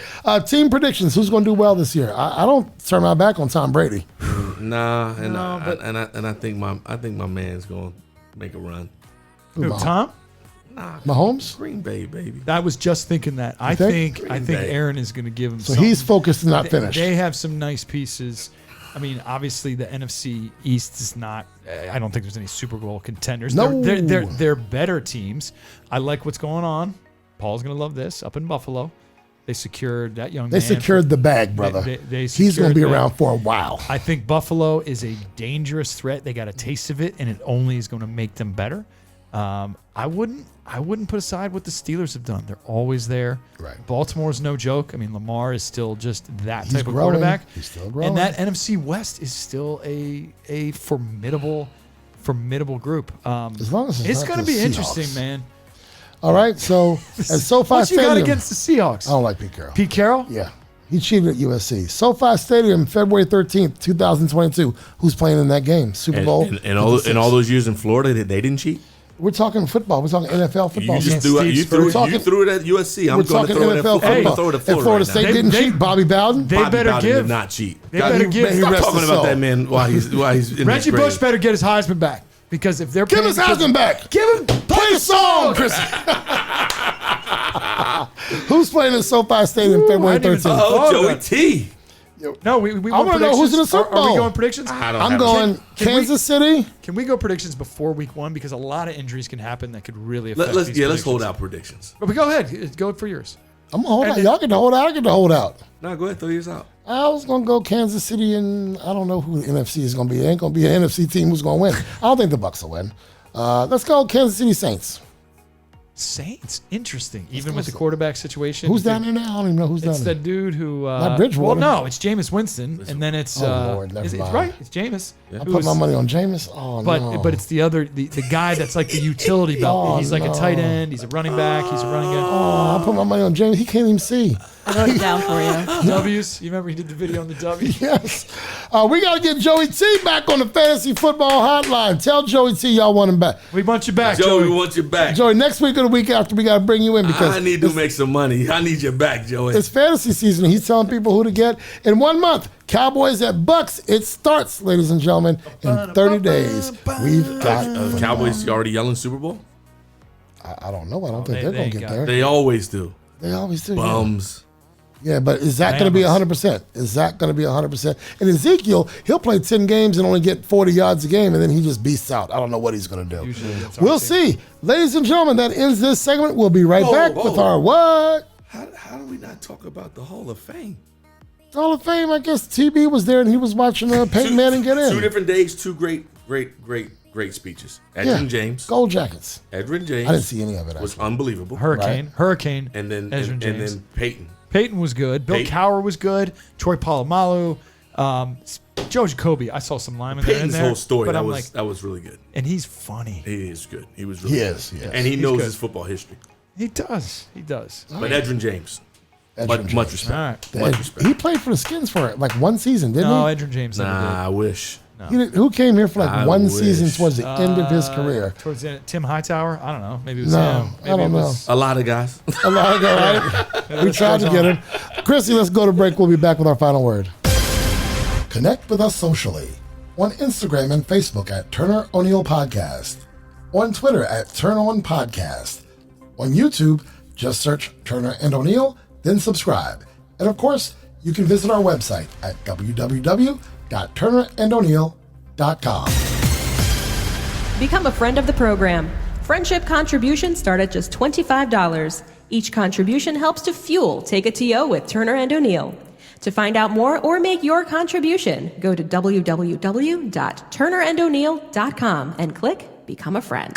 Team predictions. Who's going to do well this year? I don't turn my back on Tom Brady. I think my man's going to make a run. Who, Tom? Nah, Mahomes? Green Bay, baby. I was just thinking that. I think Aaron is going to give him So he's focused and not finished. They have some nice pieces. I mean, obviously the NFC East is not. I don't think there's any Super Bowl contenders. No, they're better teams. I like what's going on. Paul's going to love this. Up in Buffalo, they secured that young man. They secured the bag, brother. He's going to be around for a while. I think Buffalo is a dangerous threat. They got a taste of it, and it only is going to make them better. I wouldn't put aside what the Steelers have done. They're always there. Right. Baltimore's no joke. I mean, Lamar is still just that type of growing. quarterback. He's still growing. And that NFC West is still a formidable group. As long as it's going to be interesting, man. All right. So at SoFi what Stadium, you got against the Seahawks? I don't like Pete Carroll. Pete Carroll? Yeah. He cheated at USC. SoFi Stadium, February 13th, 2022. Who's playing in that game? Super Bowl? And all those years in Florida, they didn't cheat? We're talking football. We're talking NFL football. You just threw it at USC. I'm going to throw it at NFL football. Throw it at Florida. If Florida State didn't cheat, Bobby Bowden. Bobby Bowden did not cheat. They better give. Stop talking about that man while he's in Reggie Bush better get his Heisman back. Because if they're give his Heisman back. Give him play the song, Krissy. Who's playing in SoFi Stadium February 13th? Oh, Joey T. No, we I want to know who's in the Super Bowl. Are we going predictions? I'm going Kansas City. Can we go predictions before week 1? Because a lot of injuries can happen that could really affect these let's hold out predictions. But go ahead. Go for yours. I'm going to hold out. Y'all get to hold out. I get to hold out. No, go ahead. Throw yours out. I was going to go Kansas City, and I don't know who the NFC is going to be. It ain't going to be an NFC team who's going to win. I don't think the Bucs will win. Let's go Kansas City Saints. Saints, interesting. Even with the quarterback situation. Who's down there now? I don't even know who's down there. It's the dude who. Not Bridgewater. Well, no, it's Jameis Winston, and then it's. Lord, never mind. It's right. It's Jameis. I put my money on Jameis. Oh no. But it's the other the guy that's like the utility belt. He's like a tight end. He's a running back. He's a running guy. Oh, I put my money on Jameis. He can't even see. I wrote it down for you. W's. You remember he did the video on the W? Yes. We got to get Joey T back on the fantasy football hotline. Tell Joey T y'all want him back. We want you back, Joey. We want you back. Joey, next week or the week after, we got to bring you in because I need to make some money. I need you back, Joey. It's fantasy season. He's telling people who to get in 1 month. Cowboys at Bucks. It starts, ladies and gentlemen, in 30 days. We've got Cowboys already yelling Super Bowl? I don't know. I don't think they're going to get there. They always do. They always do. Bums. Yeah, but is that going to be 100%? Is that going to be 100%? And Ezekiel, he'll play 10 games and only get 40 yards a game, and then he just beasts out. I don't know what he's going to do. We'll see. Ladies and gentlemen, that ends this segment. We'll be right back with our what? How do we not talk about the Hall of Fame? Hall of Fame, I guess TB was there, and he was watching Peyton Manning get in. 2 different days, 2 great speeches. Edgerrin James. Gold Jackets. Edgerrin James. I didn't see any of it. Was unbelievable. Hurricane. And then Edgerrin James. And then Peyton. Peyton was good. Bill Cowher was good. Troy Polamalu. Joe Jacoby. I saw some linemen Peyton's there. whole story, but that was really good. And he's funny. He is good. He was really good. Yes. And he knows his football history. He does. But Edgerrin James. Much respect. All right. Much respect. He played for the Skins for like 1 season, didn't he? No, Edgerrin James never did. I wish. No. Who came here for like 1 season towards the end of his career? Towards the end, Tim Hightower? I don't know. Maybe it was No, him. Maybe I don't know. A lot of guys. A lot ago, right? We tried to get him. Krissy, let's go to break. We'll be back with our final word. Connect with us socially on Instagram and Facebook at Turner O'Neill Podcast. On Twitter at Turn On Podcast. On YouTube, just search Turner and O'Neill, then subscribe. And of course, you can visit our website at www.turnerando'neill.com. Become a friend of the program. Friendship contributions start at just $25. Each contribution helps to fuel Take It to Yo with Turner and O'Neill. To find out more or make your contribution, go to www.turnerando'neill.com and click Become a Friend.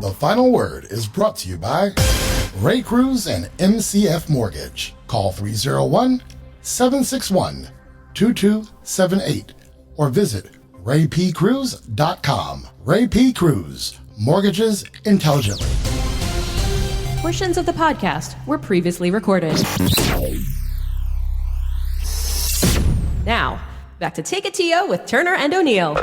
The final word is brought to you by Ray Cruz and MCF Mortgage. Call 301-761-2278 or visit raypcruz.com. Ray P. Cruz, mortgages intelligently. Portions of the podcast were previously recorded. Now, back to Take It to Yo with Turner and O'Neill.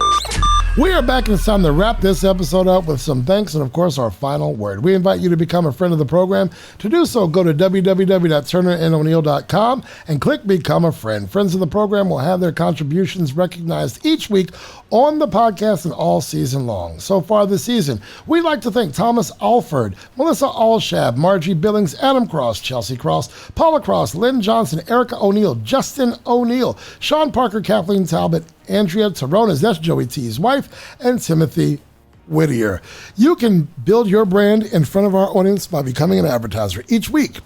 We are back, and it's time to wrap this episode up with some thanks and, of course, our final word. We invite you to become a friend of the program. To do so, go to www.turnerando'neill.com and click Become a Friend. Friends of the program will have their contributions recognized each week on the podcast and all season long. So far this season, we'd like to thank Thomas Alford, Melissa Alshab, Margie Billings, Adam Cross, Chelsea Cross, Paula Cross, Lynn Johnson, Erica O'Neill, Justin O'Neill, Sean Parker, Kathleen Talbot, Andrea Taronas, that's Joey T's wife, and Timothy Whittier. You can build your brand in front of our audience by becoming an advertiser each week.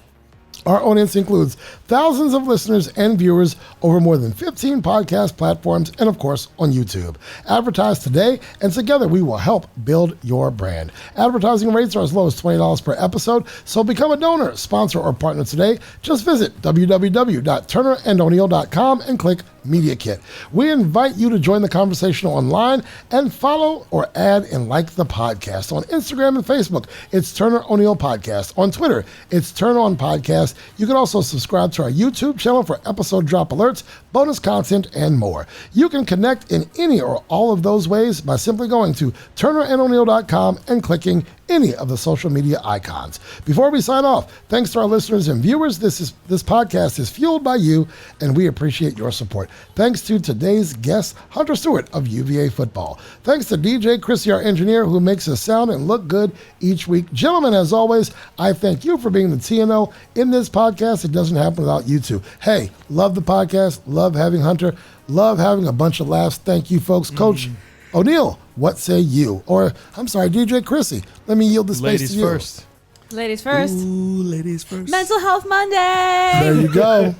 Our audience includes thousands of listeners and viewers over more than 15 podcast platforms and, of course, on YouTube. Advertise today, and together we will help build your brand. Advertising rates are as low as $20 per episode, so become a donor, sponsor, or partner today. Just visit www.turnerando'neill.com and click Media Kit. We invite you to join the conversation online and follow or add and like the podcast. On Instagram and Facebook, it's Turner O'Neill Podcast. On Twitter, it's Turn On Podcast. You can also subscribe to our YouTube channel for episode drop alerts, bonus content, and more. You can connect in any or all of those ways by simply going to turnerando'neill.com and clicking any of the social media icons. Before we sign off, thanks to our listeners and viewers. This podcast is fueled by you, and we appreciate your support. Thanks to today's guest, Hunter Stewart of UVA football. Thanks to DJ Krissy, our engineer, who makes us sound and look good each week. Gentlemen, as always, I thank you for being the TNO in this podcast. It doesn't happen without you two. Hey, love the podcast, love having Hunter, love having a bunch of laughs. Thank you, folks. Coach O'Neill, what say you? Or, I'm sorry, DJ Krissy, let me yield the space to you. Ladies first. Ladies first. Ooh, ladies first. Mental Health Monday. There you go.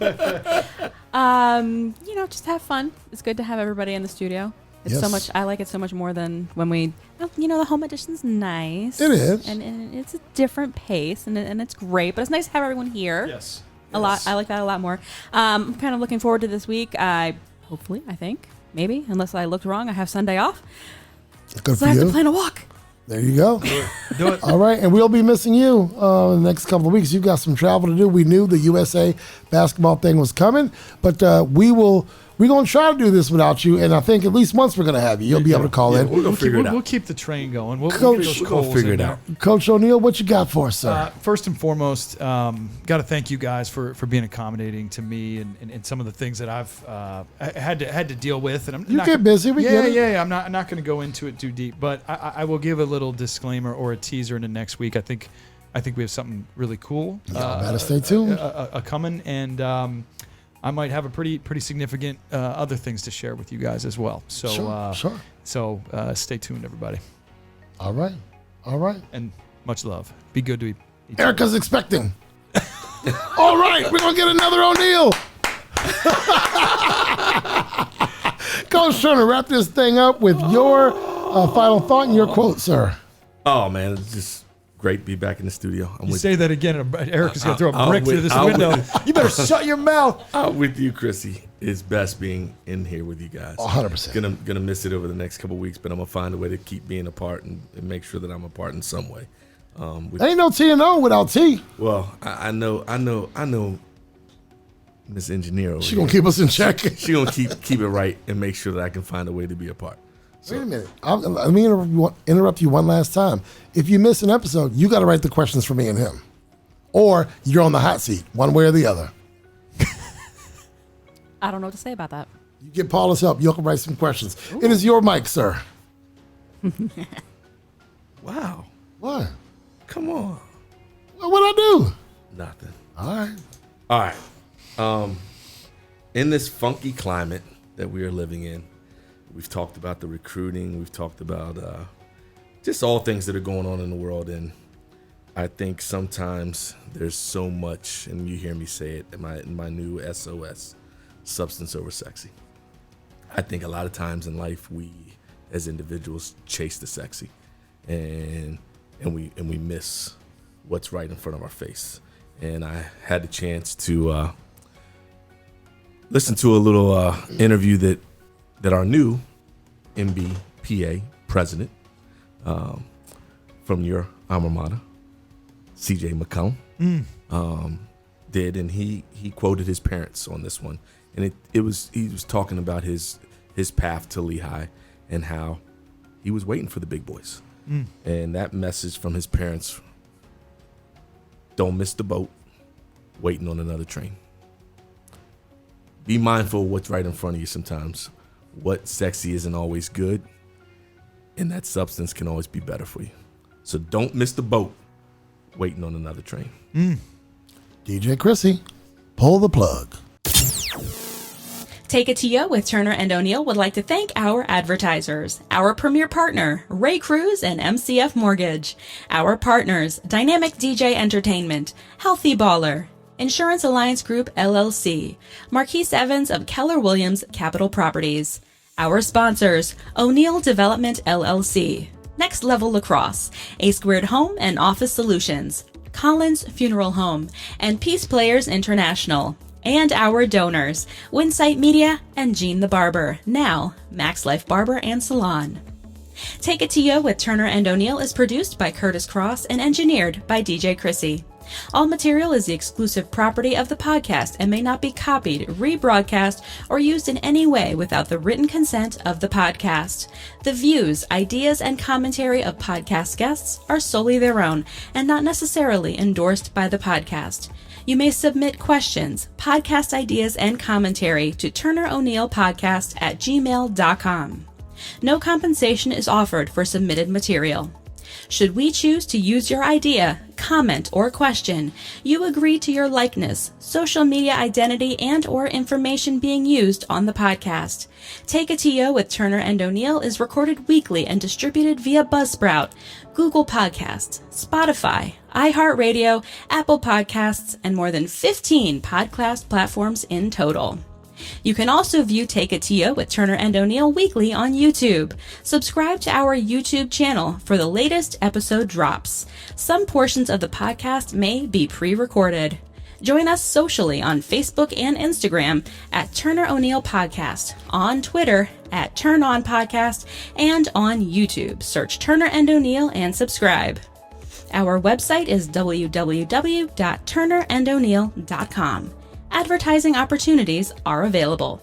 Just have fun. It's good to have everybody in the studio. It's Yes. so much. I like it so much more than when we, the home edition's nice. It is. And it's a different pace, and it's great. But it's nice to have everyone here. Yes. A lot. I like that a lot more. I'm kind of looking forward to this week. I think, maybe, unless I looked wrong, I have Sunday off. Good So for I have you. to plan a walk. There you go. Do it. All right, and we'll be missing you in the next couple of weeks. You've got some travel to do. We knew the USA basketball thing was coming, but we're going to try to do this without you, and I think at least once we're going to have you. You'll be able to call in. We're going to figure it out. We'll keep the train going. We'll Coach, get those we're gonna coals figure in it there. out. Coach O'Neill, what you got for us, sir? First and foremost, got to thank you guys for being accommodating to me and some of the things that I've had to deal with. And I'm You not get gonna- busy. We get it. Yeah. I'm not going to go into it too deep, but I will give a little disclaimer or a teaser into next week. I think we have something really cool. Y'all better stay tuned. Coming, and I might have a pretty significant other things to share with you guys as well. So Sure. So stay tuned, everybody, All right. and much love. Be good to each other. Erica's expecting. All right, we're going to get another O'Neill. Coach Turner, wrap this thing up with your final thought and your quote, sir. Oh, man, it's just great to be back in the studio. I'm You with say that again, and Erica's going to throw a I'll brick with- through this I'll window. with- You better shut your mouth. I'm with you, Krissy. It's best being in here with you guys. 100%. Gonna miss it over the next couple of weeks, but I'm gonna find a way to keep being a part and make sure that I'm a part in some way. Ain't no T&O without T. Well, I know. Miss Engineer over She here. going to keep us in check. She gonna keep it right and make sure that I can find a way to be a part. Wait a minute. Let me interrupt you one last time. If you miss an episode, you got to write the questions for me and him. Or you're on the hot seat, one way or the other. I don't know what to say about that. You get Paula's help. You'll write some questions. It is your mic, sir. Wow. What? Come on. What'd I do? Nothing. All All right. In this funky climate that we are living in, we've talked about the recruiting. We've talked about just all things that are going on in the world. And I think sometimes there's so much, and you hear me say it in my new SOS, substance over sexy. I think a lot of times in life we, as individuals, chase the sexy, and we miss what's right in front of our face. And I had the chance to listen to a little interview that our new MBPA president from your alma mater, CJ McCollum, did, and he quoted his parents on this one, and he was talking about his path to Lehigh and how he was waiting for the big boys, and that message from his parents: don't miss the boat, waiting on another train. Be mindful of what's right in front of you sometimes. What sexy isn't always good, and that substance can always be better for you. So don't miss the boat, waiting on another train. DJ Krissy, pull the plug. Take It to You with Turner and O'Neill would like to thank our advertisers, our premier partner, Ray Cruz and MCF Mortgage, our partners, Dynamic DJ Entertainment, Healthy Baller, Insurance Alliance Group LLC, Marquise Evans of Keller Williams Capital Properties, our sponsors, O'Neill Development LLC, Next Level Lacrosse, A Squared Home and Office Solutions, Collins Funeral Home, and Peace Players International, and our donors, Winsight Media and Gene the Barber, now Max Life Barber and Salon. Take It to You with Turner and O'Neill is produced by Kurtis Cross and engineered by DJ Krissy. All material is the exclusive property of the podcast and may not be copied, rebroadcast, or used in any way without the written consent of the podcast. The views, ideas, and commentary of podcast guests are solely their own and not necessarily endorsed by the podcast. You may submit questions, podcast ideas, and commentary to turneroneillpodcast@gmail.com. No compensation is offered for submitted material. Should we choose to use your idea, comment, or question, you agree to your likeness, social media identity, and/or information being used on the podcast. Take It to You with Turner and O'Neill is recorded weekly and distributed via Buzzsprout, Google Podcasts, Spotify, iHeartRadio, Apple Podcasts, and more than 15 podcast platforms in total. You can also view Take It to You with Turner and O'Neill weekly on YouTube. Subscribe to our YouTube channel for the latest episode drops. Some portions of the podcast may be pre-recorded. Join us socially on Facebook and Instagram at Turner O'Neill Podcast, on Twitter at Turn On Podcast, and on YouTube. Search Turner and O'Neill and subscribe. Our website is www.turnerando'neill.com. Advertising opportunities are available.